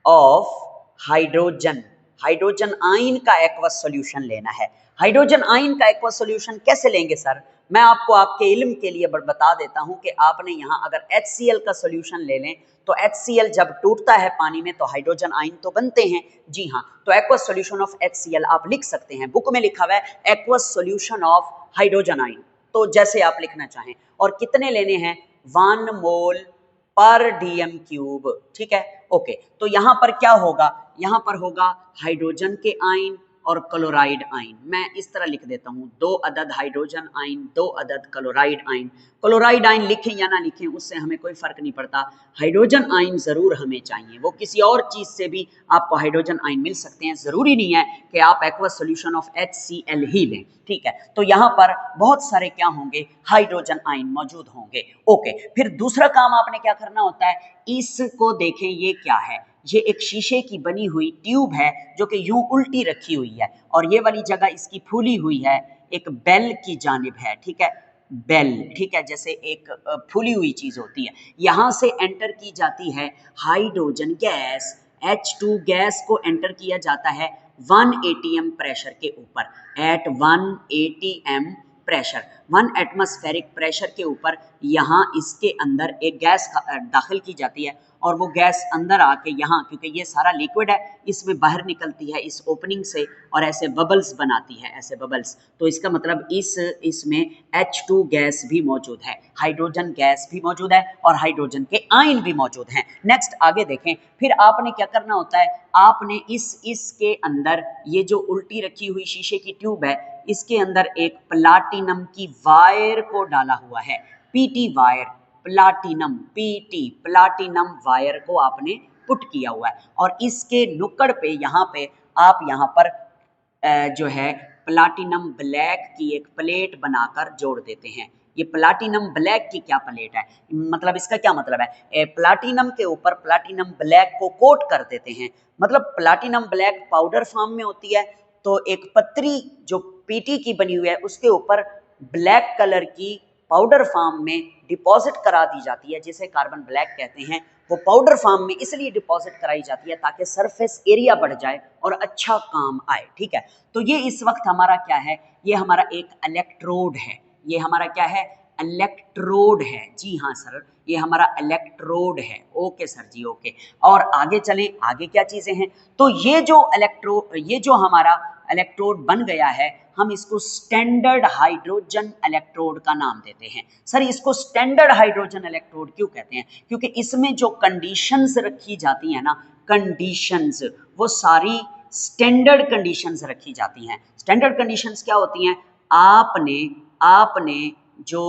of hydrogen, hydrogen ion का एक्वस सॉल्यूशन लेना है। हाइड्रोजन आयन का एक्वस सॉल्यूशन कैसे लेंगे सर? मैं आपको आपके इल्म के लिए बता देता हूं कि आपने यहां अगर HCl का सॉल्यूशन ले लें तो HCl जब टूटता है पानी में तो हाइड्रोजन आयन तो बनते हैं। जी हाँ, तो एक्वस सॉल्यूशन ऑफ HCl आप लिख सकते हैं, बुक में लिखा हुआ है aqueous solution of hydrogen ion, तो जैसे आप लिखना चाहें। और कितने लेने हैं? 1 मोल पर DM क्यूब, ठीक है, ओके। तो यहां पर क्या होगा? यहां पर होगा हाइड्रोजन के आयन और क्लोराइड आयन। मैं इस तरह लिख देता हूं, 2 अदद हाइड्रोजन आयन, 2 अदद क्लोराइड आयन। क्लोराइड आयन लिखें या ना लिखें उससे हमें कोई फर्क नहीं पड़ता, हाइड्रोजन आयन जरूर हमें चाहिए। वो किसी और चीज से भी आपको हाइड्रोजन आयन मिल सकते हैं, जरूरी नहीं है कि आप एक्वस सॉल्यूशन ऑफ HCl ही लें, ठीक है। तो यहां पर बहुत सारे क्या होंगे? हाइड्रोजन आयन मौजूद होंगे, ओके। फिर दूसरा काम आपने क्या करना होता है, इसको देखें ये क्या है? ये एक शीशे की बनी हुई ट्यूब है जो कि यूं उल्टी रखी हुई है और ये वाली जगह इसकी फूली हुई है, एक बेल की जानिब है, ठीक है, बेल, ठीक है, जैसे एक फूली हुई चीज होती है। यहां से एंटर की जाती है हाइड्रोजन गैस, H2 गैस को एंटर किया जाता है 1 atm प्रेशर के ऊपर, at 1 atm pressure, 1 atmospheric pressure के ऊपर यहाँ इसके अंदर एक गैस दाखिल की जाती है और वो गैस अंदर आके यहाँ, क्योंकि ये सारा लिक्विड है, इसमें बाहर निकलती है इस ओपनिंग से और ऐसे बबल्स बनाती है, ऐसे बबल्स। तो इसका मतलब इसमें H2 गैस भी मौजूद है, हाइड्रोजन गैस भी मौजूद है और हाइड्रोजन के आयन भी मौजूद हैं। नेक्स्ट आगे देखें, फिर आपने क्या करना होता है, आपने इसके अंदर ये जो उल्टी रखी हुई शीशे की ट्यूब है, इसके अंदर एक प्लाटिनम की वायर को डाला हुआ है, PT wire, platinum, PT platinum wire को आपने पुट किया हुआ है और इसके नुक्कड़ पे यहाँ पे आप यहाँ पर जो है प्लाटिनम ब्लैक की एक प्लेट बनाकर जोड़ देते हैं। ये प्लाटिनम ब्लैक की क्या प्लेट है, मतलब इसका क्या मतलब है? प्लाटिनम के ऊपर प्लाटिनम ब्लैक को कोट कर देते हैं, मतलब प्लाटिनम ब्लैक पाउडर फॉर्म में होती है, तो एक पतरी जो PT की बनी हुई है उसके ऊपर ब्लैक कलर की पाउडर फॉर्म में डिपॉजिट करा दी जाती है, जिसे कार्बन ब्लैक कहते हैं। वो पाउडर फॉर्म में इसलिए डिपॉजिट कराई जाती है ताकि सरफेस एरिया बढ़ जाए और अच्छा काम आए, ठीक है। तो ये इस वक्त हमारा क्या है, ये हमारा एक इलेक्ट्रोड है, ये हमारा क्या है? इलेक्ट्रोड है। जी हाँ सर, ये हमारा इलेक्ट्रोड है। ओके सर जी, ओके। और आगे चलें, आगे क्या चीजें हैं? तो ये जो हमारा इलेक्ट्रोड बन गया है, हम इसको स्टैंडर्ड हाइड्रोजन इलेक्ट्रोड का नाम देते हैं। सर इसको स्टैंडर्ड हाइड्रोजन इलेक्ट्रोड क्यों कहते हैं? क्योंकि इसमें जो कंडीशंस रखी जाती हैं ना, कंडीशंस, वो सारी स्टैंडर्ड कंडीशंस रखी जाती हैं। स्टैंडर्ड कंडीशंस क्या होती हैं? आपने जो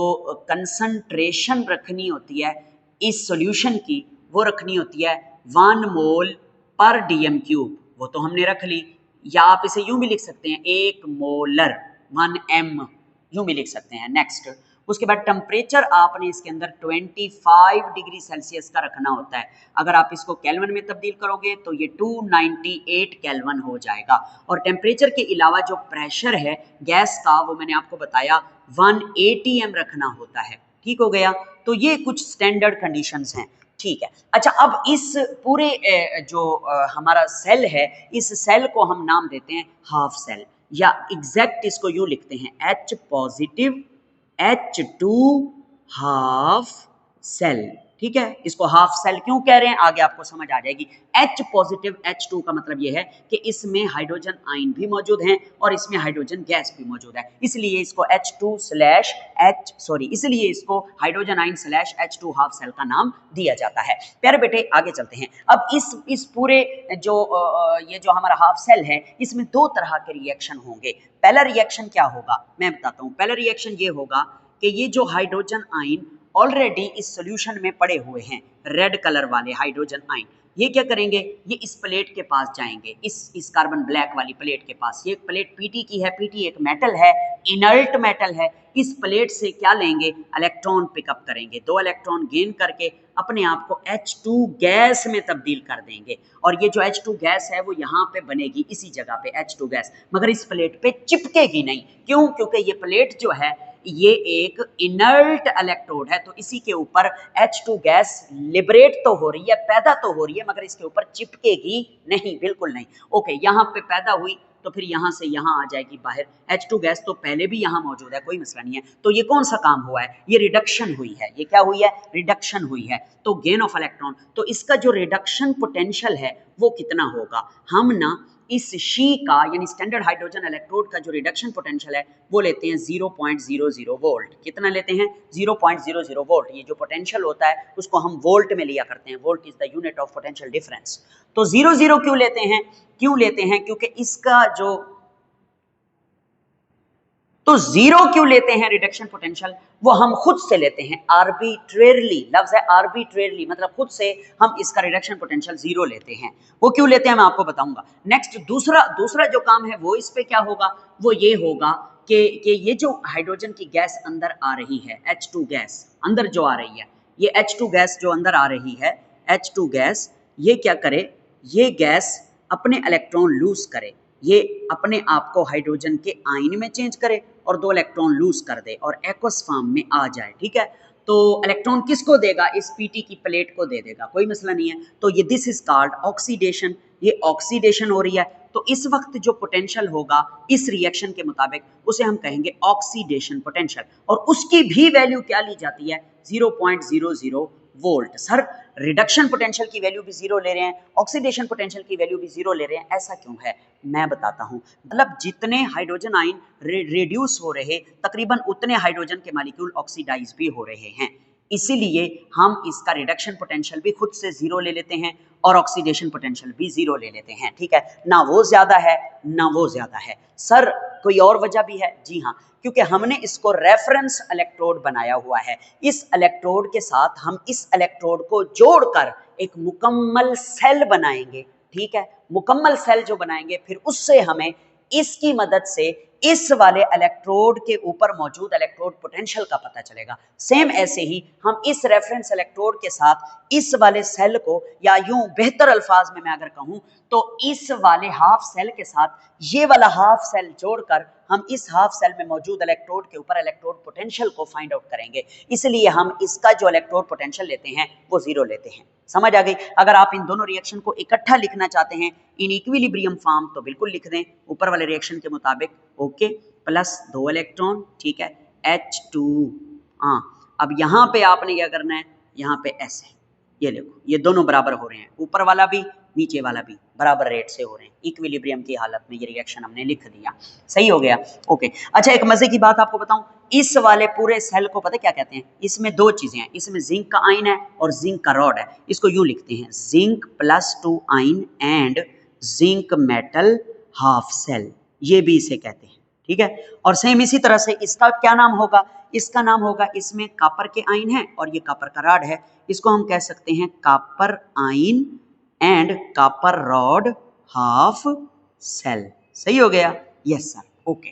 कंसंट्रेशन रखनी होती है इस सॉल्यूशन की, वो रखनी होती है 1 मोल पर डीएम क्यूब। वो तो हमने रख ली, या आप इसे यूं भी लिख सकते हैं 1 मोलर 1 एम, यूं भी लिख सकते हैं। नेक्स्ट, उसके बाद टेम्परेचर आपने इसके अंदर 25 डिग्री सेल्सियस का रखना होता है। अगर आप इसको केल्विन में तब्दील करोगे तो ये 298 केल्विन हो जाएगा। और टेम्परेचर के अलावा जो प्रेशर है गैस का, वो मैंने आपको बताया 1 atm रखना होता है। ठीक हो गया? तो ये कुछ स्टैंडर्ड कंडीशंस हैं। ठीक है, अच्छा अब इस पूरे जो हमारा सेल है, इस सेल को हम नाम देते हैं हाफ सेल, या एग्जैक्ट इसको यूं लिखते हैं H positive H2 half cell. ठीक है, इसको हाफ सेल क्यों कह रहे हैं आगे आपको समझ आ जाएगी। H पॉजिटिव H2 का मतलब यह है कि इसमें हाइड्रोजन आयन भी मौजूद हैं और इसमें हाइड्रोजन गैस भी मौजूद है, इसलिए इसको इसलिए इसको hydrogen ion slash H2 half cell का नाम दिया जाता है। प्यारे बेटे आगे चलते हैं। अब इस पूरे जो ये जो हमारा हाफ सेल है, इसमें दो तरह के रिएक्शन होंगे। पहला रिएक्शन क्या होगा मैं बताता हूँ। पहला रिएक्शन ये होगा कि ये जो हाइड्रोजन आयन ऑलरेडी इस सॉल्यूशन में पड़े हुए हैं, रेड कलर वाले हाइड्रोजन आयन, ये क्या करेंगे, ये इस प्लेट के पास जाएंगे, इस कार्बन ब्लैक वाली प्लेट के पास। ये प्लेट पीटी की है, पीटी एक मेटल है, इनर्ट मेटल है। इस प्लेट से क्या लेंगे, इलेक्ट्रॉन पिकअप करेंगे, 2 इलेक्ट्रॉन गेन करके अपने आप को H2 गैस में तब्दील कर देंगे। और ये जो H2 गैस है वो यहाँ पे बनेगी, इसी जगह पे H2 गैस, मगर इस प्लेट पे चिपकेगी नहीं। क्यों? क्योंकि ये प्लेट जो है ये एक इनर्ट इलेक्ट्रोड है, तो इसी के ऊपर H2 गैस लिबरेट तो हो रही है, पैदा तो हो रही है, मगर इसके ऊपर चिपकेगी नहीं, बिल्कुल नहीं। ओके, यहाँ पे पैदा हुई तो फिर यहाँ से यहाँ आ जाएगी बाहर। H2 गैस तो पहले भी यहाँ मौजूद है, कोई मसला नहीं है। तो ये कौन सा काम हुआ है, ये रिडक्शन हुई है। ये क्या हुई है, रिडक्शन हुई है। तो गेन ऑफ इलेक्ट्रॉन, तो इसका जो रिडक्शन पोटेंशियल है वो कितना होगा, हम ना इस शी का यानी स्टैंडर्ड हाइड्रोजन इलेक्ट्रोड का जो रिडक्शन पोटेंशियल है वो लेते हैं 0.00 वोल्ट। कितना लेते हैं, 0.00 वोल्ट। ये जो पोटेंशियल होता है उसको हम वोल्ट में लिया करते हैं, volt is the unit of potential difference. तो 0.0 क्यों लेते हैं, क्योंकि इसका जो, तो 0 क्यों लेते हैं रिडक्शन पोटेंशियल, वो हम खुद से लेते हैं आर्बिट्रेरली। लफ्ज है आर्बिट्रेरली, मतलब खुद से हम इसका रिडक्शन पोटेंशियल 0 लेते हैं। वो क्यों लेते हैं मैं आपको बताऊंगा। नेक्स्ट, दूसरा जो काम है वो इस पे क्या होगा, वो ये होगा कि ये जो हाइड्रोजन की गैस अंदर आ रही है, H2 गैस अंदर जो आ रही है, ये H2 गैस जो अंदर आ रही है, H2 गैस, ये क्या करे, ये गैस अपने इलेक्ट्रॉन लूज करे, ये अपने आप को हाइड्रोजन के आयन में चेंज करे और 2 इलेक्ट्रॉन लूज कर दे और एक्वस फॉर्म में आ जाए। ठीक है, तो इलेक्ट्रॉन किसको देगा, इस पीटी की प्लेट को दे देगा, कोई मसला नहीं है। तो ये दिस इज कॉल्ड ऑक्सीडेशन, ये ऑक्सीडेशन हो रही है। तो इस वक्त जो पोटेंशियल होगा इस रिएक्शन के मुताबिक उसे हम कहेंगे ऑक्सीडेशन पोटेंशियल, और उसकी भी वैल्यू क्या ली जाती है, 0.00 वोल्ट। सर रिडक्शन पोटेंशियल की वैल्यू भी 0 ले रहे हैं, ऑक्सीडेशन पोटेंशियल की वैल्यू भी 0 ले रहे हैं, ऐसा क्यों है मैं बताता हूं। मतलब जितने हाइड्रोजन आयन रिड्यूस हो रहे, तकरीबन उतने हाइड्रोजन के मॉलिक्यूल ऑक्सीडाइज भी हो रहे हैं, इसीलिए हम इसका रिडक्शन पोटेंशियल भी खुद से 0 ले लेते हैं और ऑक्सीडेशन पोटेंशियल भी 0 ले लेते हैं। ठीक है, ना वो ज्यादा है ना वो ज्यादा है। सर कोई और वजह भी है? जी हाँ, क्योंकि हमने इसको रेफरेंस इलेक्ट्रोड बनाया हुआ है। इस इलेक्ट्रोड के साथ हम इस इलेक्ट्रोड को जोड़कर एक मुकम्मल सेल बनाएंगे। ठीक है, मुकम्मल सेल जो बनाएंगे, फिर उससे हमें इसकी मदद से इस वाले इलेक्ट्रोड के ऊपर मौजूद इलेक्ट्रोड पोटेंशियल का पता चलेगा। सेम ऐसे ही हम इस रेफरेंस इलेक्ट्रोड के साथ इस वाले सेल को, या यूं बेहतर अल्फाज में मैं अगर कहूं तो इस वाले हाफ सेल के साथ ये वाला हाफ सेल जोड़कर हम इस हाफ सेल में मौजूद इलेक्ट्रोड के ऊपर इलेक्ट्रोड पोटेंशियल को फाइंड आउट करेंगे। इसलिए हम इसका जो इलेक्ट्रोड पोटेंशियल लेते हैं वो 0 लेते हैं। समझ आ गई? अगर आप इन दोनों रिएक्शन को इकट्ठा लिखना चाहते हैं इन इक्विलिब्रियम फॉर्म तो बिल्कुल लिख दें ऊपर वाले रिएक्शन के मुताबिक। ओके, प्लस 2 इलेक्ट्रॉन, ठीक है, H2 हाँ, अब यहाँ पे आपने क्या करना है, यहाँ पे ऐसे, ये देखो ये दोनों बराबर हो रहे हैं, ऊपर वाला भी नीचे वाला भी बराबर रेट से हो रहे हैं, इक्विलिब्रियम की हालत में ये रिएक्शन हमने लिख दिया, सही हो गया। ओके, अच्छा एक मजे की बात आपको बताऊं, इस वाले पूरे सेल को पता क्या कहते हैं, इसमें दो चीजें हैं, इसमें जिंक का आयन है और जिंक का रॉड है, इसको यूं लिखते हैं zinc +2 ion and zinc metal half cell, ये भी इसे कहते हैं, ठीक है। और सेम इसी तरह से इसका क्या नाम होगा, इसका नाम होगा, इसमें कॉपर के आयन है और ये कॉपर का रॉड है, इसको हम कह सकते हैं copper ion and copper rod half cell, सही हो गया, यस सर, ओके।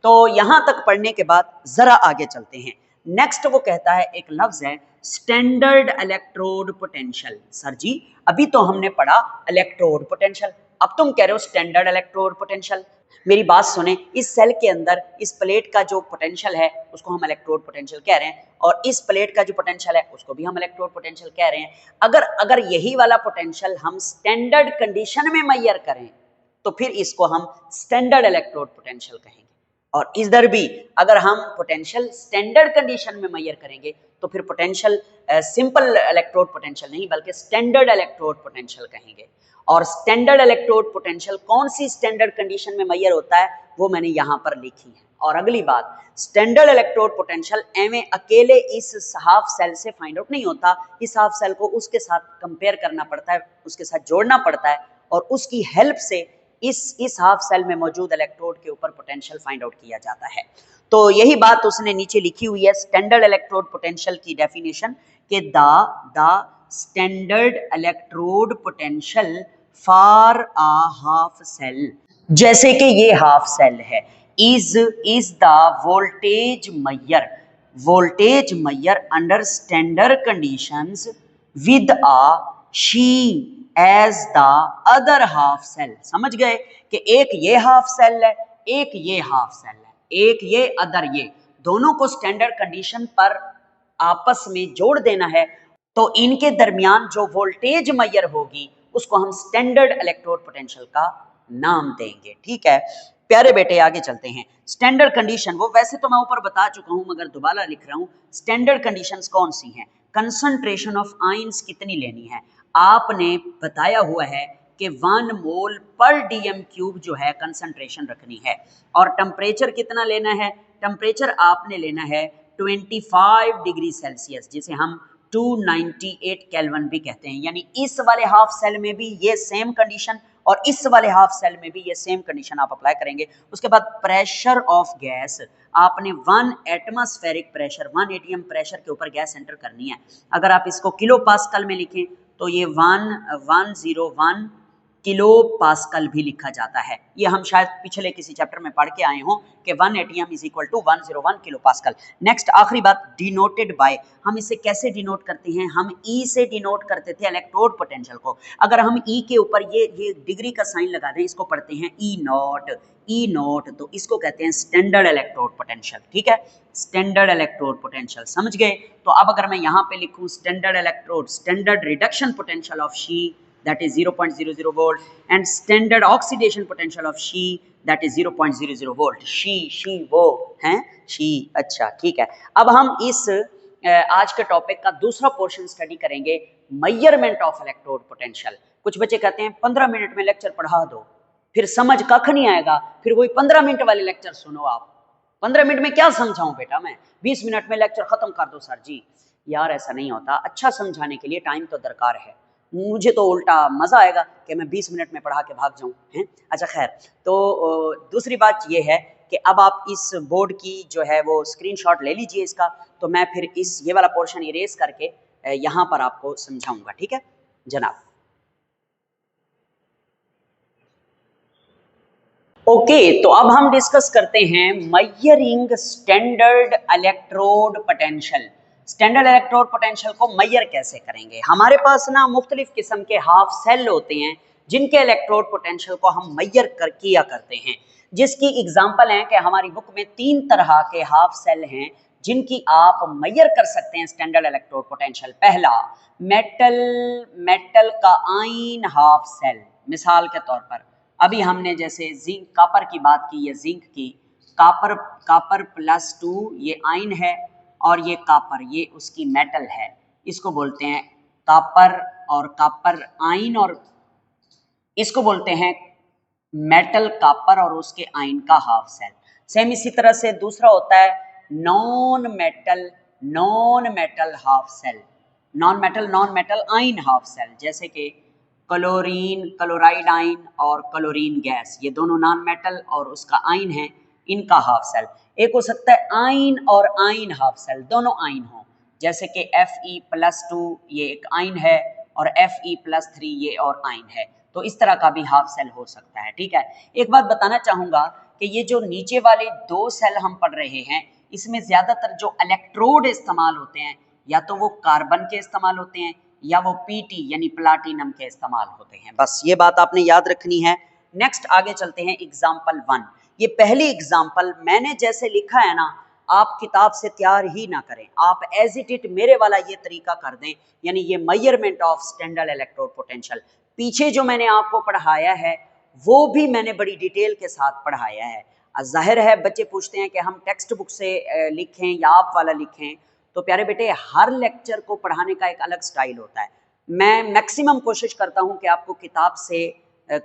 तो यहां तक पढ़ने के बाद जरा आगे चलते हैं, नेक्स्ट वो कहता है, एक लफ्ज है स्टैंडर्ड इलेक्ट्रोड पोटेंशियल। सर जी अभी तो हमने पढ़ा इलेक्ट्रोड पोटेंशियल, अब तुम कह रहे हो स्टैंडर्ड इलेक्ट्रोड पोटेंशियल। मेरी बात सुने, इस सेल के अंदर इस प्लेट का जो पोटेंशियल है उसको हम इलेक्ट्रोड पोटेंशियल कह रहे हैं, और इस प्लेट का जो पोटेंशियल है उसको भी हम इलेक्ट्रोड पोटेंशियल कह रहे हैं। अगर यही वाला पोटेंशियल हम स्टैंडर्ड कंडीशन में मेजर करें तो फिर इसको हम स्टैंडर्ड इलेक्ट्रोड पोटेंशियल कहेंगे, और इधर भी अगर हम पोटेंशियल स्टैंडर्ड कंडीशन में मेजर करेंगे तो फिर पोटेंशियल सिंपल इलेक्ट्रोड पोटेंशियल नहीं बल्कि स्टैंडर्ड इलेक्ट्रोड पोटेंशियल कहेंगे। और स्टैंडर्ड इलेक्ट्रोड पोटेंशियल कौन सी स्टैंडर्ड कंडीशन में मेजर होता है वो मैंने यहां पर लिखी है। और अगली बात, स्टैंडर्ड इलेक्ट्रोड पोटेंशियल एवं अकेले इस हाफ सेल से फाइंड आउट नहीं होता, इस हाफ सेल को उसके साथ कंपेयर करना पड़ता है, उसके साथ जोड़ना पड़ता है, और उसकी हेल्प से इस हाफ सेल में मौजूद इलेक्ट्रोड के ऊपर पोटेंशियल फाइंड आउट किया जाता है। तो यही बात उसने नीचे लिखी हुई है स्टैंडर्ड इलेक्ट्रोड पोटेंशियल की डेफिनेशन के the standard electrode potential for a half cell, जैसे कि ये हाफ सेल है, is the voltage measure under standard conditions with a SHE as the other half cell. समझ गए कि एक ये हाफ सेल है, एक ये हाफ सेल है, एक ये अदर ये, दोनों को स्टैंडर्ड कंडीशन पर आपस में जोड़ देना है, तो इनके दरमियान जो वोल्टेज मेजर होगी उसको हम स्टैंडर्ड इलेक्ट्रोड पोटेंशियल का नाम देंगे, ठीक है। प्यारे बेटे आगे चलते हैं, स्टैंडर्ड कंडीशन वो वैसे तो मैं ऊपर बता चुका हूं मगर दोबारा लिख रहा हूं, स्टैंडर्ड कंडीशंस कौन सी हैं, कंसंट्रेशन ऑफ आयंस कितनी लेनी है, आपने बताया हुआ है कि 1 मोल पर डीएम क्यूब जो है कंसंट्रेशन रखनी है, और टेम्परेचर कितना लेना है, टेम्परेचर आपने लेना है 25 डिग्री सेल्सियस, जिसे हम 298 केल्विन भी कहते हैं, यानी इस वाले हाफ सेल में भी ये सेम कंडीशन और इस वाले हाफ सेल में भी ये सेम कंडीशन आप अप्लाई करेंगे। उसके बाद प्रेशर ऑफ गैस, आपने 1 एटमॉस्फेरिक प्रेशर, 1 एटीएम प्रेशर के ऊपर गैस एंटर करनी है। अगर आप इसको किलो पास्कल में लिखें तो ये 101 किलो पास्कल भी लिखा जाता है, ये हम शायद पिछले किसी चैप्टर में पढ़ के आए हों कि 1 atm is equal to 101 kilo pascal. Next आखिरी बात, डिनोटेड बाय, हम इसे कैसे डिनोट करते हैं, हम ई से डिनोट करते थे इलेक्ट्रोड पोटेंशियल को, अगर हम ई के ऊपर ये डिग्री का साइन लगा दें, इसको पढ़ते हैं ई नॉट, तो इसको कहते हैं स्टैंडर्ड इलेक्ट्रोड पोटेंशियल, ठीक है, स्टैंडर्ड इलेक्ट्रोड पोटेंशियल, समझ गए। तो अब अगर मैं यहाँ पे लिखूं standard reduction potential of she that is 0.00 volt and standard oxidation potential of she that is 0.00 volt। she वो हैं she, अच्छा ठीक है। अब हम इस आज के टॉपिक का दूसरा पोर्शन स्टडी करेंगे, मेजरमेंट ऑफ इलेक्ट्रोड पोटेंशियल। कुछ बच्चे कहते हैं 15 मिनट में लेक्चर पढ़ा दो, फिर समझ कख नहीं आएगा, फिर वही 15 मिनट वाले लेक्चर सुनो आप, 15 मिनट में क्या समझाऊं बेटा मैं, 20 मिनट में लेक्चर खत्म कर दो सर जी। यार ऐसा नहीं होता, अच्छा समझाने के लिए टाइम तो दरकार है, मुझे तो उल्टा मज़ा आएगा कि मैं 20 मिनट में पढ़ा के भाग जाऊं हैं। अच्छा खैर, तो दूसरी बात ये है कि अब आप इस बोर्ड की जो है वो स्क्रीनशॉट ले लीजिए इसका, तो मैं फिर ये वाला पोर्शन इरेज करके यहाँ पर आपको समझाऊंगा, ठीक है जनाब। ओके, तो अब हम डिस्कस करते हैं measuring standard electrode potential. Standard electrode potential को मेजर कैसे करेंगे, हमारे पास ना मुख्तलिफ किस्म के हाफ सेल होते हैं जिनके इलेक्ट्रोड पोटेंशियल को हम मेजर किया करते हैं, जिसकी एग्जांपल है कि हमारी बुक में 3 तरह के हाफ सेल हैं जिनकी आप मेजर कर सकते हैं स्टैंडर्ड इलेक्ट्रोड पोटेंशियल। पहला, मेटल का आयन हाफ सेल, मिसाल के तौर पर अभी हमने जैसे जिंक कॉपर की बात की, ये जिंक की, कॉपर +2 ये आयन है, और ये कापर, ये उसकी मेटल है, इसको बोलते हैं कापर और कापर आयन, और इसको बोलते हैं मेटल कापर और उसके आयन का हाफ सेल। सेम इसी तरह से दूसरा होता है non metal half cell, non metal ion half cell, जैसे कि क्लोरीन, क्लोराइड आयन और क्लोरीन गैस, ये दोनों नॉन मेटल और उसका आयन है, इनका हाफ सेल। एक हो सकता है आयन और आयन हाफ सेल, दोनों आयन हो, जैसे कि Fe+2 ये एक आयन है और Fe+3 ये और आयन है, तो इस तरह का भी हाफ सेल हो सकता है। ठीक है, एक बात बताना चाहूंगा कि ये जो नीचे वाले दो सेल हम पढ़ रहे हैं, इसमें ज्यादातर जो इलेक्ट्रोड इस्तेमाल होते हैं या तो वो कार्बन के इस्तेमाल होते हैं या वो Pt यानी प्लाटिनम के इस्तेमाल होते हैं, बस ये बात आपने याद रखनी है। नेक्स्ट आगे चलते हैं एग्जाम्पल 1। ये पहली एग्जाम्पल मैंने जैसे लिखा है ना, आप किताब से तैयार ही ना करें, आप एज इट इट मेरे वाला ये तरीका कर दें, यानी ये measurement of standard electrode potential. पीछे जो मैंने आपको पढ़ाया है वो भी मैंने बड़ी डिटेल के साथ पढ़ाया है। जाहिर है बच्चे पूछते हैं कि हम टेक्स्ट बुक से लिखें या आप वाला लिखें, तो प्यारे बेटे हर लेक्चर को पढ़ाने का एक अलग स्टाइल होता है। मैं मैक्सिमम कोशिश करता हूं कि आपको किताब से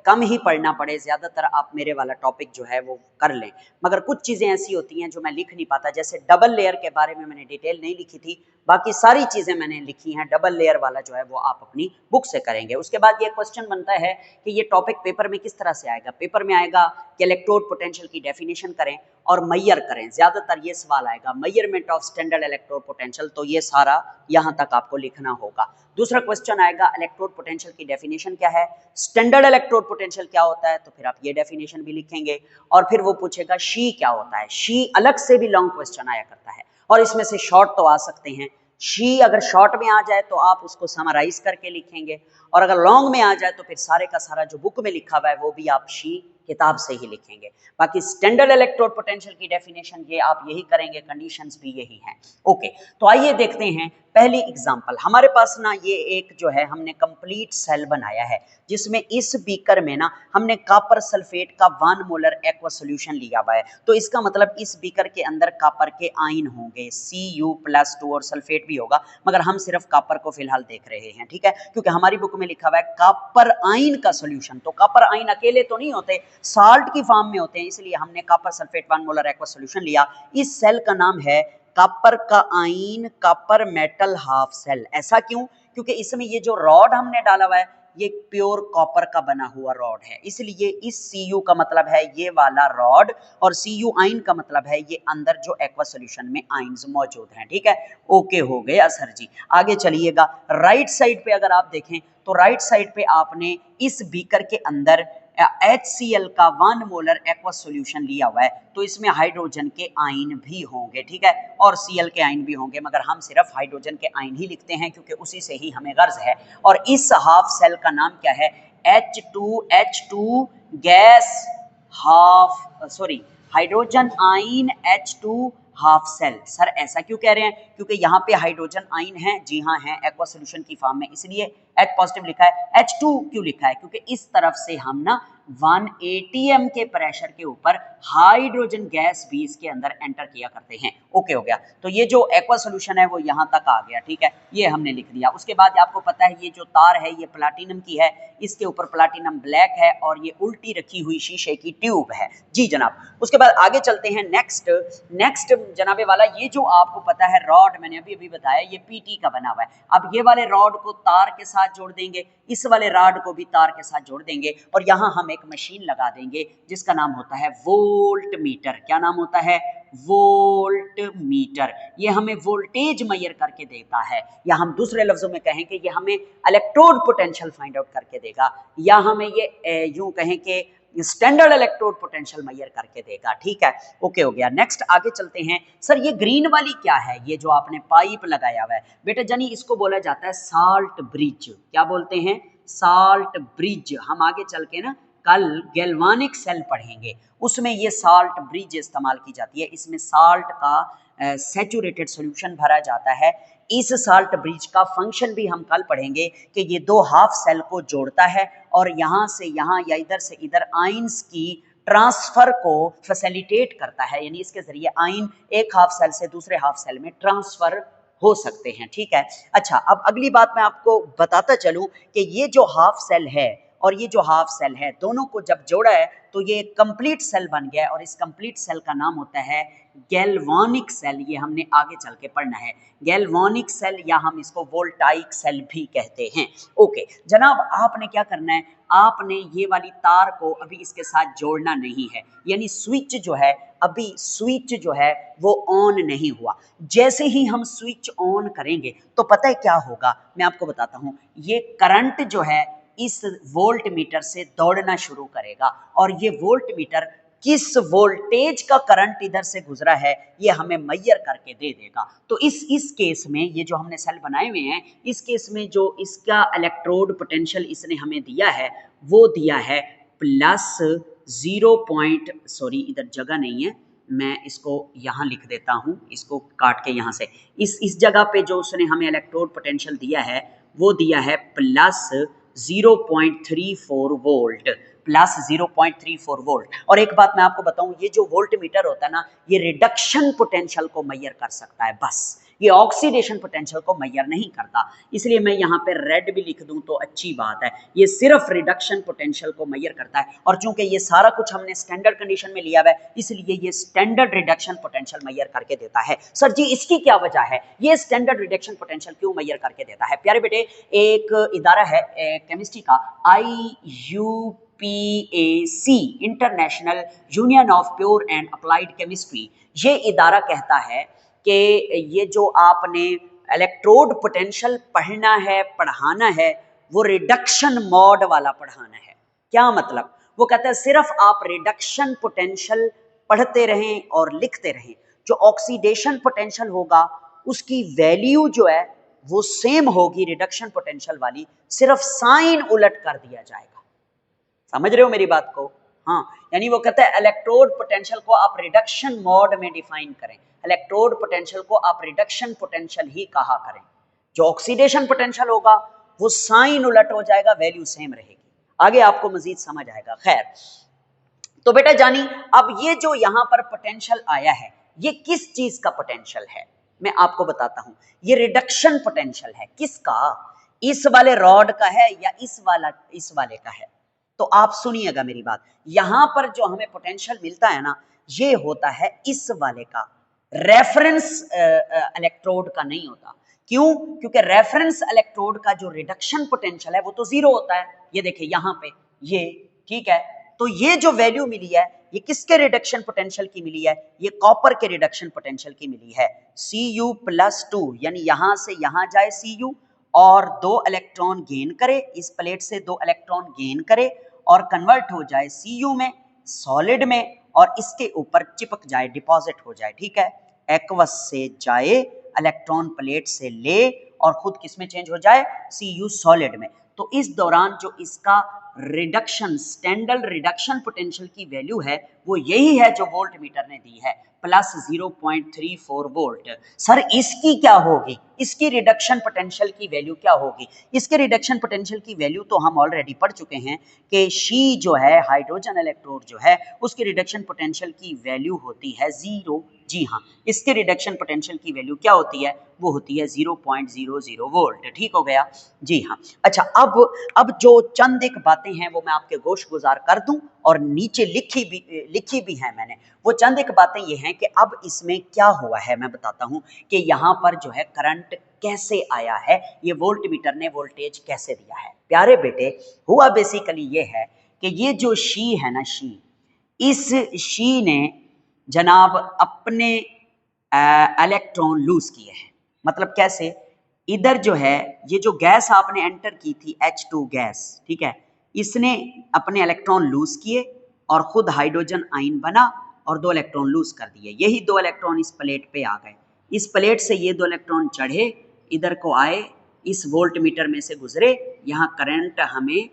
कम ही पढ़ना पड़े, ज़्यादातर आप मेरे वाला टॉपिक जो है वो कर लें, मगर कुछ चीज़ें ऐसी होती हैं जो मैं लिख नहीं पाता, जैसे डबल लेयर के बारे में मैंने डिटेल नहीं लिखी थी, बाकी सारी चीज़ें मैंने लिखी हैं, डबल लेयर वाला जो है वो आप अपनी बुक से करेंगे। उसके बाद ये क्वेश्चन बनता है कि ये टॉपिक पेपर में किस तरह से आएगा। पेपर में आएगा कि इलेक्ट्रोड पोटेंशियल की डेफिनेशन करें और मैयर करें, ज़्यादातर ये सवाल आएगा, measurement of standard electrode potential, तो ये सारा यहाँ तक आपको लिखना होगा। दूसरा क्वेश्चन आएगा इलेक्ट्रोड पोटेंशियल की डेफिनेशन क्या है, स्टैंडर्ड इलेक्ट्रोड पोटेंशियल क्या होता है, तो फिर आप ये डेफिनेशन भी लिखेंगे। और फिर वो पूछेगा शी क्या होता है, शी अलग से भी लॉन्ग क्वेश्चन आया करता है, और इसमें से शॉर्ट तो आ सकते हैं। शी अगर शॉर्ट में आ जाए तो आप उसको समराइज करके लिखेंगे, और अगर लॉन्ग में आ जाए तो फिर सारे का सारा जो बुक में लिखा हुआ है वो भी आप शी किताब से ही लिखेंगे। बाकी स्टैंडर्ड इलेक्ट्रोड पोटेंशियल की डेफिनेशन ये आप यही करेंगे, कंडीशंस भी यही हैं। ओके, तो आइए देखते हैं पहली एग्जांपल। हमारे पास ना ये एक जो है हमने कंप्लीट सेल बनाया है, जिसमें इस बीकर में ना हमने कॉपर सल्फेट का 1 मोलर एक्वा सॉल्यूशन लिया हुआ है। तो इसका मतलब इस बीकर के अंदर कॉपर के आयन होंगे Cu+2 और सल्फेट भी होगा, मगर हम सिर्फ कॉपर को फिलहाल देख रहे हैं। ठीक है, क्योंकि हमारी बुक में लिखा हुआ है कॉपर आयन का सॉल्यूशन, तो कॉपर आयन अकेले तो नहीं होते, साल्ट की फॉर्म में होते हैं, इसलिए हमने copper sulphate 1 molar aqua solution लिया। इस सेल का नाम है कॉपर का ion copper metal half cell. ऐसा क्यों? क्योंकि इसमें ये जो रॉड हमने डाला हुआ है ये प्योर कॉपर का बना हुआ रॉड है, इसलिए इस Cu का मतलब है ये वाला रॉड, और Cu आयन का मतलब है ये अंदर जो एक्वा सॉल्यूशन में आयन्स मौजूद हैं। ठीक है, ओके हो गया सर जी। आगे चलिएगा, राइट साइड पे अगर आप देखें तो राइट साइड पे आपने इस बीकर के अंदर HCl का 1 मोलर एक्वा सॉल्यूशन लिया हुआ है, तो इसमें हाइड्रोजन के आयन भी होंगे। ठीक है, और Cl के आयन भी होंगे, मगर हम सिर्फ हाइड्रोजन के आयन ही लिखते हैं क्योंकि उसी से ही हमें गर्ज है। और इस हाफ सेल का नाम क्या है, H2 gas half, sorry hydrogen ion H2 half cell. Sir ऐसा क्यों कह रहे हैं? क्योंकि यहाँ पे हाइड्रोजन आयन है, जी हाँ है, एक्वा सॉल्यूशन की फॉर्म में, इसलिए H पॉजिटिव लिखा है। H2 क्यों लिखा है? क्योंकि इस तरफ से हम ना 1 atm के प्रेशर के ऊपर हाइड्रोजन गैस भी इसके अंदर एंटर किया करते हैं। ओके हो गया, तो ये जो एक्वा सॉल्यूशन है वो यहाँ तक आ गया। ठीक है, ये हमने लिख दिया। उसके बाद आपको पता है ये जो तार है ये प्लाटिनम की है, इसके ऊपर प्लाटिनम ब्लैक है और ये उल्टी रखी हुई शीशे की ट्यूब है। जी जनाब, उसके बाद आगे चलते हैं। नेक्स्ट जनाबे वाला, ये जो आपको पता है रॉड, मैंने अभी बताया ये Pt का बना हुआ है। अब ये वाले रॉड को तार के साथ जोड़ देंगे, इस वाले रॉड को भी तार के साथ जोड़ देंगे, और यहाँ हम एक मशीन लगा देंगे जिसका नाम होता है वोल्ट मीटर। क्या नाम होता है? Volt meter. ये हमें वोल्टेज मेजर करके देता है, या हम दूसरे लफ्जों में कहें कि ये हमें इलेक्ट्रोड पोटेंशियल फाइंड आउट करके देगा, या हमें ये यूं कहें कि स्टैंडर्ड इलेक्ट्रोड पोटेंशियल मेजर करके देगा। ठीक है, ओके हो गया। नेक्स्ट आगे चलते हैं। सर ये ग्रीन वाली क्या है? ये जो आपने पाइप लगाया हुआ है बेटा जानी, इसको बोला जाता है साल्ट ब्रिज। क्या बोलते हैं? Salt bridge. हम आगे चल के ना कल गैल्वानिक सेल पढ़ेंगे, उसमें ये साल्ट ब्रिज इस्तेमाल की जाती है। इसमें साल्ट का सैचुरेटेड सॉल्यूशन भरा जाता है। इस साल्ट ब्रिज का फंक्शन भी हम कल पढ़ेंगे कि ये दो हाफ सेल को जोड़ता है और यहाँ से यहाँ या इधर से इधर आयंस की ट्रांसफर को फैसिलिटेट करता है, यानी इसके जरिए आयन एक हाफ सेल से दूसरे हाफ सेल में ट्रांसफर हो सकते हैं। ठीक है, अच्छा अब अगली बात मैं आपको बताता चलूं कि ये जो हाफ सेल है और ये जो हाफ सेल है, दोनों को जब जोड़ा है तो ये कंप्लीट सेल बन गया है और इस कंप्लीट सेल का नाम होता है गैल्वानिक सेल। ये हमने आगे चल के पढ़ना है, गैल्वानिक सेल या हम इसको वोल्टाइक सेल भी कहते हैं। ओके जनाब, आपने क्या करना है, आपने ये वाली तार को अभी इसके साथ जोड़ना नहीं है, यानी स्विच जो है, अभी स्विच जो है वो ऑन नहीं हुआ। जैसे ही हम स्विच ऑन करेंगे तो पता है क्या होगा, मैं आपको बताता हूं, ये करंट जो है इस वोल्ट मीटर से दौड़ना शुरू करेगा और ये वोल्ट मीटर किस वोल्टेज का करंट इधर से गुजरा है ये हमें मैयर करके दे देगा। तो इस केस में ये जो हमने सेल बनाए हुए हैं, इस केस में जो इसका इलेक्ट्रोड पोटेंशियल इसने हमें दिया है वो दिया है प्लस 0 पॉइंट, सॉरी इधर जगह नहीं है, मैं इसको यहाँ लिख देता हूँ, इसको काट के यहाँ से इस जगह पे जो उसने हमें इलेक्ट्रोड पोटेंशियल दिया है वो दिया है प्लस 0.34 वोल्ट, प्लस 0.34 वोल्ट। और एक बात मैं आपको बताऊं, ये जो वोल्ट मीटर होता है ना, ये रिडक्शन पोटेंशियल को मैयर कर सकता है बस, ये ऑक्सीडेशन पोटेंशियल को मैयर नहीं करता। इसलिए मैं यहाँ पे रेड भी लिख दूं तो अच्छी बात है, ये सिर्फ रिडक्शन पोटेंशियल को मैयर करता है। और चूंकि ये सारा कुछ हमने स्टैंडर्ड कंडीशन में लिया हुआ है, इसलिए ये स्टैंडर्ड रिडक्शन पोटेंशियल मैयर करके देता है। सर जी इसकी क्या वजह है, ये स्टैंडर्ड रिडक्शन पोटेंशियल क्यों मैयर करके देता है? प्यारे बेटे, एक इदारा है केमिस्ट्री का, IUPAC, international union of pure and applied chemistry, ये इदारा कहता है कि ये जो आपने इलेक्ट्रोड पोटेंशियल पढ़ना है, पढ़ाना है, वो रिडक्शन मोड वाला पढ़ाना है। क्या मतलब? वो कहता है सिर्फ आप रिडक्शन पोटेंशियल पढ़ते रहें और लिखते रहें, जो ऑक्सीडेशन पोटेंशियल होगा उसकी वैल्यू जो है वो सेम होगी रिडक्शन पोटेंशियल वाली, सिर्फ साइन उलट कर दिया जाएगा। समझ रहे हो मेरी बात को? हाँ, यानी वो कहता है इलेक्ट्रोड पोटेंशियल को आप रिडक्शन मोड में डिफाइन करें, इलेक्ट्रोड पोटेंशियल को आप रिडक्शन पोटेंशियल ही कहा करें। जो ऑक्सीडेशन पोटेंशियल होगा वो साइन उलट हो जाएगा, वैल्यू सेम रहेगी। आगे आपको मजीद समझ आएगा। खैर, तो बेटा जानी, अब ये जो यहां पर पोटेंशियल आया है ये किस चीज का पोटेंशियल है, मैं आपको बताता हूं। ये रिडक्शन पोटेंशियल है। किसका? इस वाले रॉड का है या इस वाले का है? तो आप सुनिएगा मेरी बात, यहां पर जो हमें पोटेंशियल मिलता है ना, ये होता है इस वाले का, रेफरेंस इलेक्ट्रोड का नहीं होता। क्यों? क्योंकि रेफरेंस इलेक्ट्रोड का जो रिडक्शन पोटेंशियल है वो तो जीरो होता है। ये देखिए यहां पे ये, ठीक है, तो ये जो वैल्यू मिली है ये किसके रिडक्शन पोटेंशियल की मिली है? ये कॉपर के रिडक्शन पोटेंशियल की मिली है। Cu+2, यानी यहां से यहां जाए Cu और 2 इलेक्ट्रॉन गेन करे, इस प्लेट से 2 इलेक्ट्रॉन गेन करे और कन्वर्ट हो जाए Cu में, सॉलिड में, और इसके ऊपर चिपक जाए, डिपॉजिट हो जाए। ठीक है, एक्वस से जाए, इलेक्ट्रॉन प्लेट से ले और खुद किस में चेंज हो जाए? Cu सॉलिड में। तो इस दौरान जो इसका रिडक्शन, स्टैंडर्ड रिडक्शन पोटेंशियल की वैल्यू है वो यही है जो वोल्ट मीटर ने दी है, प्लस 0.34 वोल्ट। सर इसकी क्या होगी, इसकी रिडक्शन पोटेंशियल की वैल्यू क्या होगी? इसके रिडक्शन पोटेंशियल की वैल्यू तो हम ऑलरेडी पढ़ चुके हैं कि शी जो है, हाइड्रोजन इलेक्ट्रोड जो है, उसकी रिडक्शन पोटेंशियल की वैल्यू होती है 0। जी हाँ, इसके रिडक्शन पोटेंशियल की वैल्यू क्या होती है? वो होती है 0.00 वोल्ट। ठीक हो गया? जी हाँ। अच्छा, अब जो चंद एक बातें हैं वो मैं आपके गोश गुजार कर दूं, और नीचे लिखी भी है मैंने। वो चंद एक बातें ये हैं कि अब इसमें क्या हुआ है मैं बताता हूं कि यहाँ पर जो है करंट कैसे आया है, ये वोल्ट मीटर ने वोल्टेज कैसे दिया है। प्यारे बेटे, हुआ बेसिकली ये है कि ये जो शी है ना, इस शी ने जनाब अपने इलेक्ट्रॉन लूज किए हैं। मतलब कैसे? इधर जो है ये जो गैस आपने एंटर की थी H2 गैस, ठीक है, इसने अपने इलेक्ट्रॉन लूज किए और खुद हाइड्रोजन आयन बना और 2 इलेक्ट्रॉन लूज कर दिए। यही 2 इलेक्ट्रॉन इस प्लेट पे आ गए, इस प्लेट से ये 2 इलेक्ट्रॉन चढ़े, इधर को आए, इस वोल्ट मीटर में से गुजरे, यहाँ करंट हमें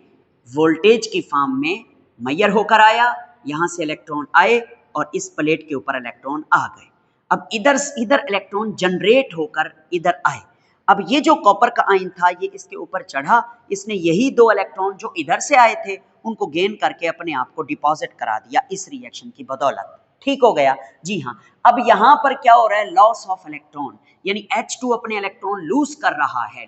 वोल्टेज की फॉर्म में मैयर होकर आया, यहाँ से इलेक्ट्रॉन आए और इस प्लेट के ऊपर इलेक्ट्रॉन आ गए। अब इधर इलेक्ट्रॉन जनरेट होकर इधर आए। अब ये जो कॉपर का आयन था ये इसके ऊपर चढ़ा, इसने यही 2 इलेक्ट्रॉन जो इधर से आए थे उनको गेन करके अपने आप को डिपॉजिट करा दिया इस रिएक्शन की बदौलत। ठीक हो गया जी हाँ। अब यहां पर क्या हो रहा है, लॉस ऑफ इलेक्ट्रॉन, यानी H2 अपने इलेक्ट्रॉन लूज कर रहा है,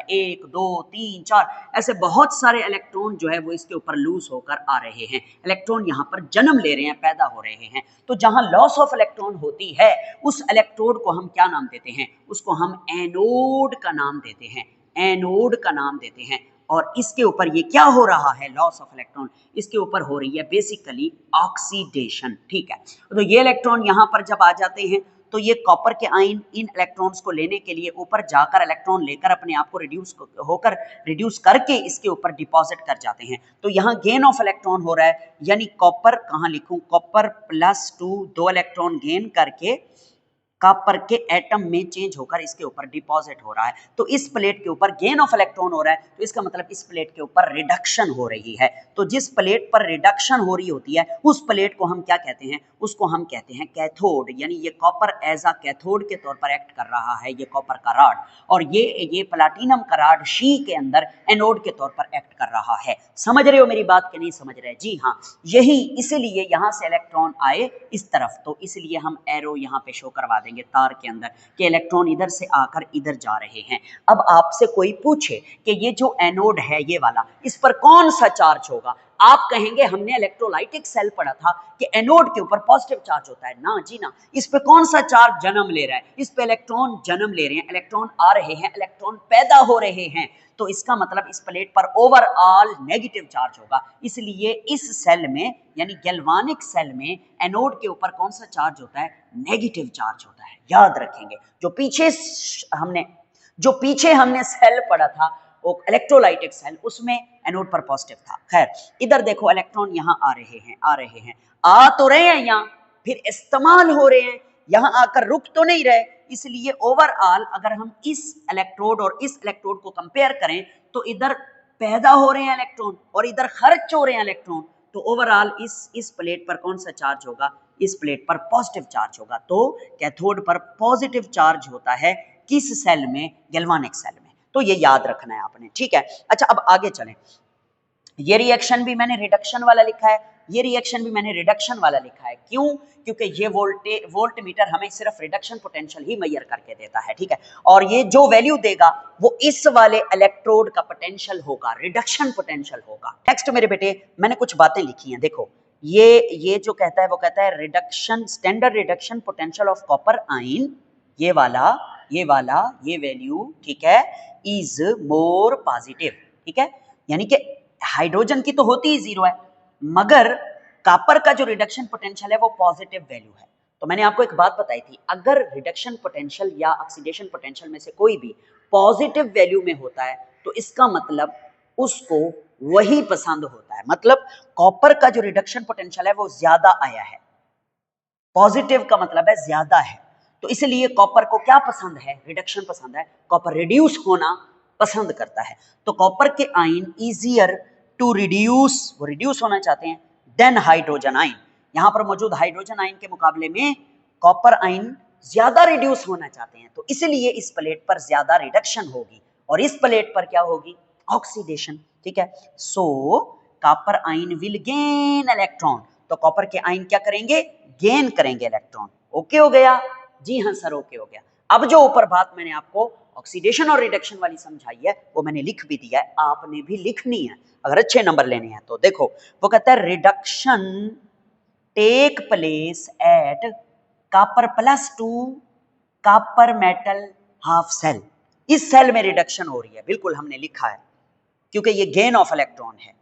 1 2 3 4 ऐसे बहुत सारे इलेक्ट्रॉन जो है वो इसके ऊपर लूज होकर आ रहे हैं, इलेक्ट्रॉन यहां पर जन्म ले रहे हैं, पैदा हो रहे हैं। तो जहां लॉस ऑफ इलेक्ट्रॉन होती है उस इलेक्ट्रोड को हम क्या नाम देते हैं, उसको हम एनोड का नाम देते हैं, एनोड का नाम देते हैं। और इसके ऊपर ये क्या हो रहा है, लॉस ऑफ इलेक्ट्रॉन, इसके ऊपर हो रही है बेसिकली ऑक्सीडेशन। ठीक है, तो ये इलेक्ट्रॉन यहां पर जब आ जाते हैं तो ये कॉपर के आयन इन इलेक्ट्रॉन्स को लेने के लिए ऊपर जाकर इलेक्ट्रॉन लेकर अपने आप को रिड्यूस करके इसके ऊपर डिपॉजिट कर जाते हैं। तो यहाँ गेन ऑफ इलेक्ट्रॉन हो रहा है, यानी कॉपर कहाँ लिखूं, कॉपर +2 2 इलेक्ट्रॉन गेन करके कॉपर के एटम में चेंज होकर इसके ऊपर डिपॉजिट हो रहा है। तो इस प्लेट के ऊपर गेन ऑफ इलेक्ट्रॉन हो रहा है, तो इसका मतलब इस प्लेट के ऊपर रिडक्शन हो रही है। तो जिस प्लेट पर रिडक्शन हो रही होती है उस प्लेट को हम क्या कहते हैं, उसको हम कहते हैं कैथोड, यानी ये कॉपर एज अ कैथोड के तौर पर एक्ट कर रहा है, ये कॉपर का रॉड, और ये प्लाटिनम का रॉड शी के अंदर एनोड के तौर पर एक्ट कर रहा है। समझ रहे हो मेरी बात कि नहीं समझ रहे? जी हाँ, यही इसीलिए यहां से इलेक्ट्रॉन आए इस तरफ, तो इसलिए हम एरो यहां पे शो करवा देंगे तार के अंदर कि इलेक्ट्रॉन इधर से आकर इधर जा रहे हैं। अब आपसे कोई पूछे कि ये जो एनोड है ये वाला, इस पर कौन सा चार्ज होगा, आप कहेंगे हमने इलेक्ट्रोलाइटिक सेल पढ़ा था कि एनोड के ऊपर पॉजिटिव चार्ज होता है। ना जी ना, इस पे कौन सा चार्ज जन्म ले रहा है, इस पे इलेक्ट्रॉन जन्म ले रहे हैं, इलेक्ट्रॉन आ रहे हैं, इलेक्ट्रॉन पैदा हो रहे हैं। तो इसका मतलब इस प्लेट पर ओवरऑल नेगेटिव चार्ज होगा। इसलिए इस सेल में यानी गैल्वानिक सेल में एनोड के ऊपर कौन सा चार्ज होता है, नेगेटिव चार्ज होता है। याद रखेंगे, जो पीछे हमने सेल पढ़ा था वो इलेक्ट्रोलाइटिक सेल, उसमें एनोड पर पॉजिटिव था। खैर इधर देखो इलेक्ट्रॉन यहां आ रहे हैं, आ तो रहे हैं यहां, फिर इस्तेमाल हो रहे हैं, यहां आकर रुक तो नहीं रहे। इसलिए ओवरऑल अगर हम इस इलेक्ट्रोड और इस इलेक्ट्रोड को कंपेयर करें तो इधर पैदा हो रहे हैं इलेक्ट्रॉन और इधर खर्च हो रहे हैं इलेक्ट्रॉन। तो ओवरऑल इस प्लेट पर कौन सा चार्ज होगा, इस प्लेट पर पॉजिटिव चार्ज होगा। तो कैथोड पर पॉजिटिव चार्ज होता है किस सेल में, गैल्वानिक सेल में। तो ये याद रखना है आपने, ठीक है। अच्छा अब आगे चलें, ये रिएक्शन भी मैंने रिडक्शन वाला लिखा है, ये रिएक्शन भी मैंने रिडक्शन वाला लिखा है। क्यों? क्योंकि ये वोल्ट मीटर हमें सिर्फ रिडक्शन पोटेंशियल ही मेजर करके देता है, ठीक है। और ये जो वैल्यू देगा वो इस वाले इलेक्ट्रोड का पोटेंशियल होगा, रिडक्शन पोटेंशियल होगा। नेक्स्ट मेरे बेटे मैंने कुछ बातें लिखी हैं, देखो ये जो कहता है वो कहता है reduction, standard reduction potential of copper ion, ये वाला ये वैल्यू, ठीक है, इज मोर पॉजिटिव, ठीक है। यानी कि हाइड्रोजन की तो होती ही 0 है, मगर कॉपर का जो रिडक्शन पोटेंशियल है वो पॉजिटिव वैल्यू है। तो मैंने आपको एक बात बताई थी, अगर रिडक्शन पोटेंशियल या ऑक्सीडेशन पोटेंशियल में से कोई भी पॉजिटिव वैल्यू में होता है तो इसका मतलब उसको वही पसंद होता है। मतलब कॉपर का जो रिडक्शन पोटेंशियल है वो ज्यादा आया है, पॉजिटिव का मतलब है ज्यादा है, तो इसलिए कॉपर को क्या पसंद है, रिडक्शन पसंद है, कॉपर रिड्यूस होना पसंद करता है। तो कॉपर के आयन इजियर टू रिड्यूस, वो रिड्यूस होना चाहते हैं, देन हाइड्रोजन आयन। यहां पर मौजूद हाइड्रोजन आयन के मुकाबले में कॉपर आयन ज्यादा रिड्यूस होना चाहते हैं, तो इसलिए इस प्लेट पर ज्यादा रिडक्शन होगी और इस प्लेट पर क्या होगी, ऑक्सीडेशन, ठीक है। सो copper ion will gain electron, तो कॉपर के आयन क्या करेंगे, गेन करेंगे इलेक्ट्रॉन। ओके हो गया? जी हाँ सर, ओके हो गया। अब जो ऊपर बात मैंने आपको ऑक्सीडेशन और रिडक्शन वाली समझाई है वो मैंने लिख भी दिया है, आपने भी लिखनी है अगर अच्छे नंबर लेने हैं तो। देखो वो कहता है reduction take place at copper +2 copper metal half cell. इस सेल में रिडक्शन हो रही है, बिल्कुल हमने लिखा है क्योंकि ये गेन ऑफ इलेक्ट्रॉन है।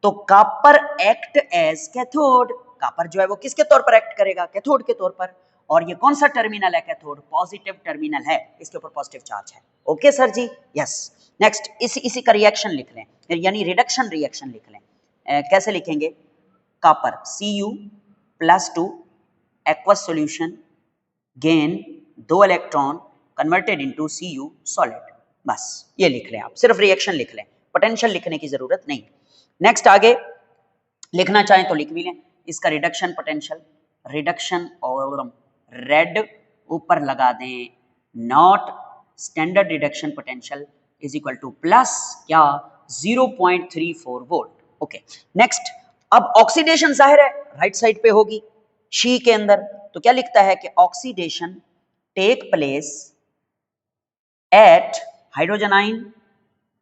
तो copper act as cathode, copper जो है वो किसके तौर पर एक्ट करेगा, कैथोड के तौर पर। और ये कौन सा टर्मिनल है, कैथोड, पॉजिटिव टर्मिनल है, इसके ऊपर पॉजिटिव चार्ज है। ओके सर जी, यस। नेक्स्ट इसी का रिएक्शन लिख लें, यानी रिडक्शन रिएक्शन लिख लें। कैसे लिखेंगे, copper Cu+2 aqueous solution gain 2 electron converted into Cu solid. बस ये लिख लें, आप सिर्फ रिएक्शन लिख लें, पोटेंशियल लिखने की जरूरत नहीं। नेक्स्ट आगे लिखना चाहें तो लिख भी लें, इसका रिडक्शन पोटेंशियल, रिडक्शन और रेड ऊपर लगा दें, not standard reduction potential is equal two plus क्या 0.34 वोल्ट। ओके नेक्स्ट, अब ऑक्सीडेशन जाहिर है राइट साइड पे होगी शी के अंदर, तो क्या लिखता है कि oxidation take place at hydrogen ion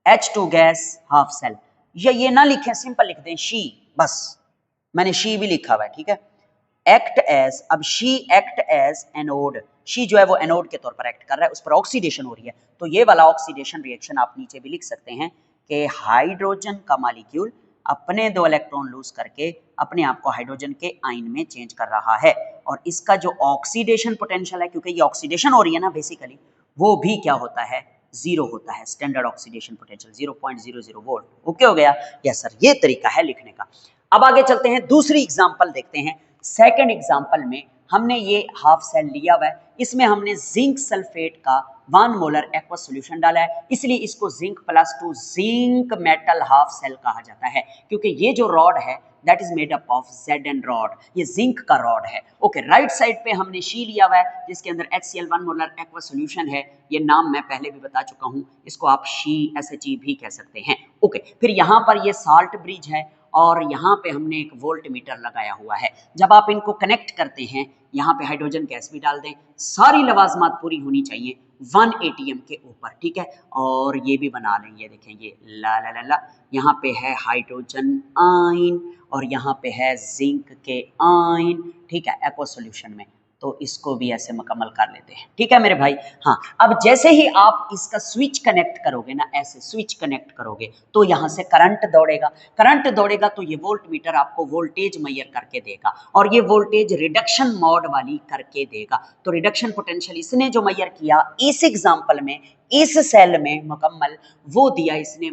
H2 gas half cell, या ये ना लिखें, सिंपल लिख दें शी, बस मैंने शी भी लिखा हुआ है, ठीक है। एक्ट एज, अब SHE act as anode, SHE जो है वो एनोड के तौर पर एक्ट कर रहा है, उस पर ऑक्सीडेशन हो रही है, तो ये वाला ऑक्सीडेशन रिएक्शन आप नीचे भी लिख सकते हैं कि हाइड्रोजन का मॉलिक्यूल अपने 2 इलेक्ट्रॉन लूज करके अपने आप को हाइड्रोजन के आयन में चेंज कर रहा है, और इसका जो ऑक्सीडेशन पोटेंशियल है, क्योंकि ये ऑक्सीडेशन हो रही है ना बेसिकली, वो भी क्या होता है, जीरो होता है, standard oxidation potential 0.00 volt. Okay हो गया, यस सर, ये तरीका है लिखने का। अब आगे चलते हैं, दूसरी एग्जांपल देखते हैं। सेकंड एग्जांपल में हमने ये हाफ सेल लिया हुआ है, इसमें हमने जिंक सल्फेट का 1 मोलर एक्वा सॉल्यूशन डाला है, इसलिए इसको zinc +2 zinc metal half cell कहा जाता है, क्योंकि ये जो रॉड है that is made up of Zn rod, ये जिंक का रॉड है। ओके, राइट साइड पे हमने शी लिया हुआ है जिसके अंदर HCl 1 मोलर एक्वा सॉल्यूशन है, ये नाम मैं पहले भी बता चुका हूं, इसको आप शी SHE भी कह सकते हैं। ओके, फिर यहाँ पर ये साल्ट ब्रिज है और यहाँ पे हमने एक वोल्ट मीटर लगाया हुआ है। जब आप इनको कनेक्ट करते हैं, यहाँ पे हाइड्रोजन गैस भी डाल दें, सारी लवाजमात पूरी होनी चाहिए 1 ATM के ऊपर, ठीक है। और ये भी बना लें, ये देखें, ये ला ला ला ला, यहाँ पे है हाइड्रोजन आयन और यहाँ पे है जिंक के आयन, ठीक है, एक्वा सॉल्यूशन में, तो इसको भी ऐसे मुकम्मल कर लेते हैं, ठीक है मेरे भाई। हाँ, अब जैसे ही आप इसका स्विच कनेक्ट करोगे ना, ऐसे स्विच कनेक्ट करोगे तो यहाँ से करंट दौड़ेगा, करंट दौड़ेगा तो ये वोल्ट मीटर आपको वोल्टेज मेजर करके देगा, और ये वोल्टेज रिडक्शन मोड वाली करके देगा। तो रिडक्शन पोटेंशियल इसने जो मेजर किया इस एग्जाम्पल में, इस सेल में मुकम्मल, वो दिया इसने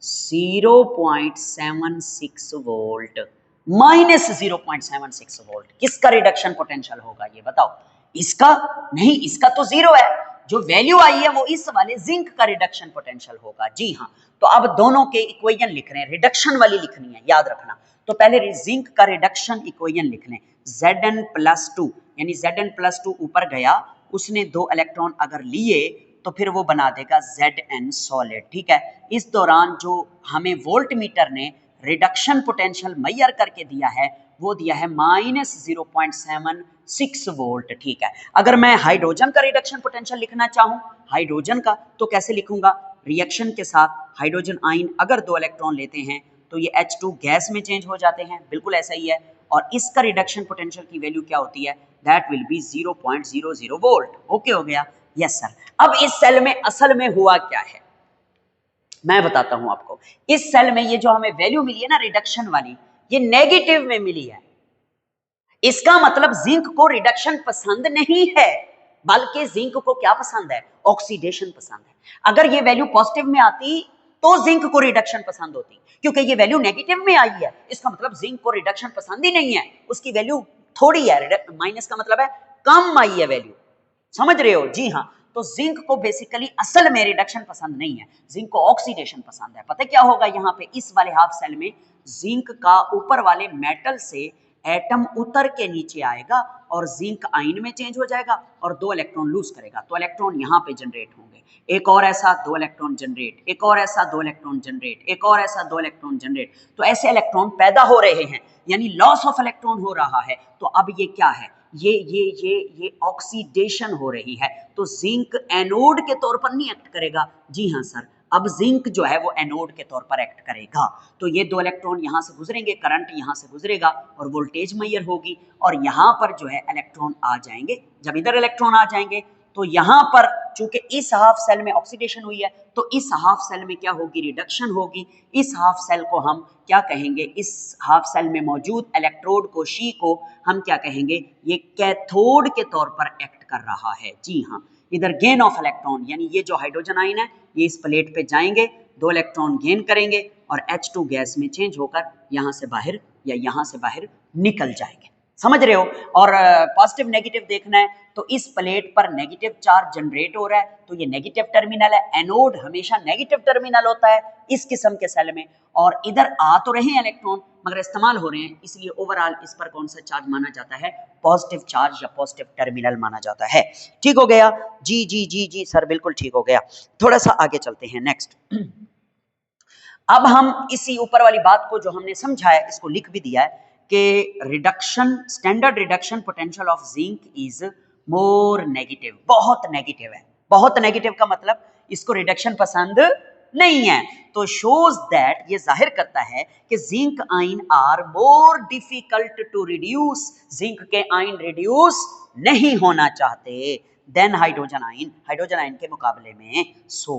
-0.76 वोल्ट, -0.76 वोल्ट। किसका रिडक्शन पोटेंशियल होगा ये बताओ? इसका नहीं, इसका तो जीरो है, जो वैल्यू आई है वो इस वाले जिंक का रिडक्शन पोटेंशियल होगा। जी हाँ, तो अब दोनों के इक्वेशन लिख रहे हैं, रिडक्शन वाली लिखनी है, याद रखना। तो पहले जिंक का रिडक्शन इक्वेशन लिख लें, Zn+2, यानी Zn+2 ऊपर गया, उसने 2 इलेक्ट्रॉन अगर लिए तो फिर वो बना देगा Zn सॉलिड, ठीक है। इस दौरान जो हमें वोल्ट मीटर ने रिडक्शन पोटेंशियल मेजर करके दिया है वो दिया है -0.76 वोल्ट, ठीक है। अगर मैं हाइड्रोजन का रिडक्शन पोटेंशियल लिखना चाहूं, हाइड्रोजन का, तो कैसे लिखूंगा? रिएक्शन के साथ हाइड्रोजन आयन अगर 2 इलेक्ट्रॉन लेते हैं तो ये H2 गैस में चेंज हो जाते हैं, बिल्कुल ऐसा ही है। और इसका रिडक्शन पोटेंशियल की वैल्यू क्या होती है? That will be 0.00 volt. Okay हो गया, यस सर। अब इस सेल में असल में हुआ क्या है मैं बताता हूं आपको। इस सेल में ये जो हमें वैल्यू मिली है ना रिडक्शन वाली, ये नेगेटिव में मिली है। इसका मतलब जिंक को रिडक्शन पसंद नहीं है, बल्कि जिंक को क्या पसंद है? ऑक्सीडेशन पसंद है। अगर ये वैल्यू पॉजिटिव में आती तो जिंक को रिडक्शन पसंद होती, क्योंकि ये वैल्यू नेगेटिव में आई है, इसका मतलब जिंक को रिडक्शन पसंद ही नहीं है, उसकी वैल्यू थोड़ी है, माइनस का मतलब है कम आई है वैल्यू, समझ रहे हो? जी हाँ, तो जिंक को बेसिकली असल में रिडक्शन पसंद नहीं है, जिंक को ऑक्सीडेशन पसंद है। पता क्या होगा यहाँ पे इस वाले हाफ सेल में? जिंक का ऊपर वाले मेटल से एटम उतर के नीचे आएगा और जिंक आयन में चेंज हो जाएगा और 2 इलेक्ट्रॉन लूज करेगा, तो इलेक्ट्रॉन यहाँ पे जनरेट होंगे, एक और ऐसा 2 इलेक्ट्रॉन जनरेट, एक और ऐसा 2 इलेक्ट्रॉन जनरेट, एक और ऐसा 2 इलेक्ट्रॉन जनरेट, तो ऐसे इलेक्ट्रॉन पैदा हो रहे हैं, यानी लॉस ऑफ इलेक्ट्रॉन हो रहा है। तो अब ये क्या है? ये ऑक्सीडेशन हो रही है, तो जिंक एनोड के तौर पर नहीं एक्ट करेगा। जी हाँ सर, अब जिंक जो है वो एनोड के तौर पर एक्ट करेगा, तो ये 2 इलेक्ट्रॉन यहां से गुजरेंगे, करंट यहां से गुजरेगा और वोल्टेज मेजर होगी, और यहां पर जो है इलेक्ट्रॉन आ जाएंगे। जब इधर इलेक्ट्रॉन आ जाएंगे तो यहां पर चूंकि इस हाफ सेल में ऑक्सीडेशन हुई है, तो इस हाफ सेल में क्या होगी? रिडक्शन होगी। इस हाफ सेल को हम क्या कहेंगे? इस हाफ सेल में मौजूद इलेक्ट्रोड को, शी को हम क्या कहेंगे? ये कैथोड के तौर पर एक्ट कर रहा है। जी हाँ, इधर गेन ऑफ इलेक्ट्रॉन, यानी ये जो हाइड्रोजन आयन है ये इस प्लेट पे जाएंगे, 2 इलेक्ट्रॉन गेन करेंगे और H2 गैस में चेंज होकर यहां से बाहर या यहां से बाहर निकल जाएंगे, समझ रहे हो? और पॉजिटिव नेगेटिव देखना है तो इस प्लेट पर नेगेटिव चार्ज जनरेट हो रहा है, तो ये नेगेटिव टर्मिनल है। एनोड हमेशा नेगेटिव टर्मिनल होता है इस किस्म के सेल में, और इधर आ तो रहे हैं इलेक्ट्रॉन मगर इस्तेमाल हो रहे हैं, इसलिए ओवरऑल इस पर कौन सा चार्ज माना जाता है? पॉजिटिव चार्ज या पॉजिटिव टर्मिनल माना जाता है। ठीक हो गया? जी जी जी जी सर, बिल्कुल ठीक हो गया। थोड़ा सा आगे चलते हैं नेक्स्ट। अब हम इसी ऊपर वाली बात को जो हमने समझा है इसको लिख भी दिया है कि reduction, standard reduction potential of zinc is more negative, बहुत नेगेटिव है। बहुत नेगेटिव का मतलब इसको रिडक्शन पसंद नहीं है। तो शोज दैट, ये जाहिर करता है कि zinc ion are more difficult to reduce, zinc के आयन रिड्यूस नहीं होना चाहते then hydrogen ion, hydrogen ion के मुकाबले में। So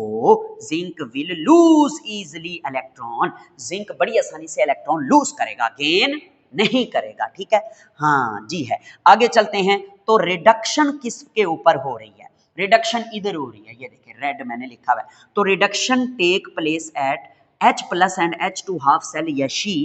zinc will lose easily electron, zinc बड़ी आसानी से इलेक्ट्रॉन लूज करेगा, गेन नहीं करेगा। ठीक है, हाँ जी है। आगे चलते हैं। तो रिडक्शन किसके ऊपर हो रही है? रिडक्शन इधर हो रही है, ये देखिए रेड मैंने लिखा हुआ है। तो reduction take place at H plus and H2 half cell या शी।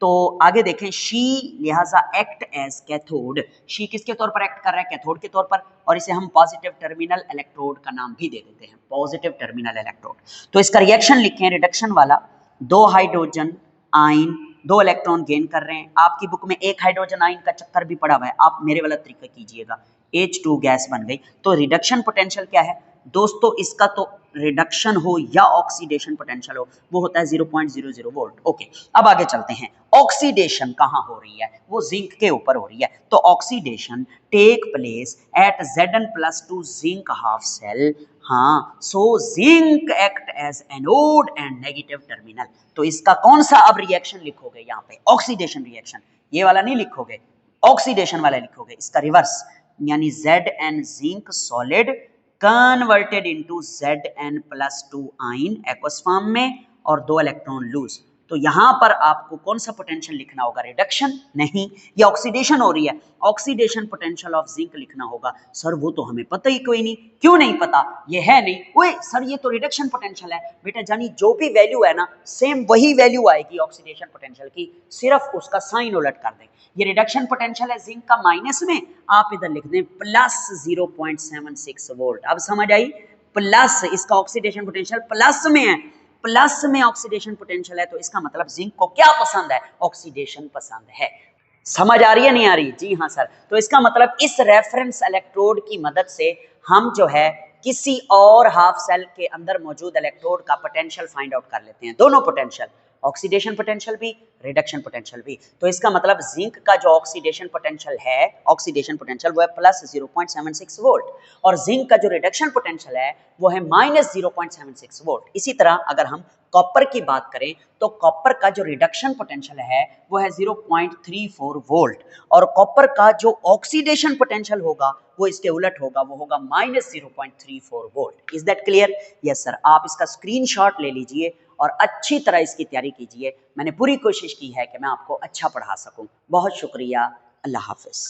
तो आगे देखें, शी लिहाजा एक्ट एज कैथोड, शी किसके तौर पर एक्ट कर रहा है? कैथोड के तौर पर, और इसे हम पॉजिटिव टर्मिनल इलेक्ट्रोड का नाम भी दे देते हैं, पॉजिटिव टर्मिनल इलेक्ट्रोड। तो इसका रिएक्शन लिखें रिडक्शन वाला, दो हाइड्रोजन आयन दो इलेक्ट्रॉन गेन कर रहे हैं। आपकी बुक में एक हाइड्रोजन आयन का चक्कर भी पड़ा हुआ है, आप मेरे वाला तरीका कीजिएगा, H2 गैस बन गई। तो रिडक्शन पोटेंशियल क्या है दोस्तों? इसका तो रिडक्शन हो या ऑक्सीडेशन पोटेंशियल हो, वो होता है 0.00 वोल्ट। ओके, अब आगे चलते हैं। ऑक्सीडेशन कहां हो रही है? वो जिंक के ऊपर हो रही है। तो oxidation take place at Zn+2 zinc half cell. हाँ, so zinc act as anode and negative terminal. तो इसका कौन सा अब रिएक्शन लिखोगे यहाँ पे? ऑक्सीडेशन रिएक्शन, ये वाला नहीं लिखोगे, ऑक्सीडेशन वाला लिखोगे, इसका रिवर्स, यानी Zn zinc solid converted into Zn+2 ion aqueous form में और दो इलेक्ट्रॉन लूज। तो यहां पर आपको कौन सा पोटेंशियल लिखना होगा? रिडक्शन नहीं, ये ऑक्सीडेशन हो रही है, ऑक्सीडेशन पोटेंशियल ऑफ जिंक लिखना होगा। सर वो तो हमें पता ही कोई नहीं। क्यों नहीं पता? ये है नहीं। ओए सर ये तो रिडक्शन पोटेंशियल है। बेटा जानी जो भी वैल्यू है ना, सेम वही वैल्यू आएगी ऑक्सीडेशन पोटेंशियल की, सिर्फ उसका साइन उलट कर दें। ये रिडक्शन पोटेंशियल है जिंक का माइनस में, आप इधर लिख दें प्लस 0.76 वोल्ट। अब समझ आई? प्लस, इसका ऑक्सीडेशन पोटेंशियल प्लस में है, प्लस में ऑक्सीडेशन पोटेंशियल है, तो इसका मतलब जिंक को क्या पसंद है? ऑक्सीडेशन पसंद है। समझ आ रही है नहीं आ रही? जी हाँ सर। तो इसका मतलब इस रेफरेंस इलेक्ट्रोड की मदद से हम जो है किसी और हाफ सेल के अंदर मौजूद इलेक्ट्रोड का पोटेंशियल फाइंड आउट कर लेते हैं, दोनों पोटेंशियल, ऑक्सीडेशन पोटेंशियल भी, रिडक्शन पोटेंशियल भी। तो इसका मतलब जिंक का जो ऑक्सीडेशन पोटेंशियल है, ऑक्सीडेशन पोटेंशियल वो है प्लस 0.76 वोल्ट, और जिंक का जो रिडक्शन पोटेंशियल है वो है माइनस 0.76 वोल्ट। इसी तरह अगर हम कॉपर की बात करें तो कॉपर का जो रिडक्शन पोटेंशियल है वो है 0.34 वोल्ट, और कॉपर का जो ऑक्सीडेशन पोटेंशियल होगा वो इसके उलट होगा, वो होगा minus 0.34 volt. Is that clear? Yes sir. आप इसका स्क्रीनशॉट ले लीजिए और अच्छी तरह इसकी तैयारी कीजिए। मैंने पूरी कोशिश की है कि मैं आपको अच्छा पढ़ा सकूं। बहुत शुक्रिया। अल्लाह हाफिज।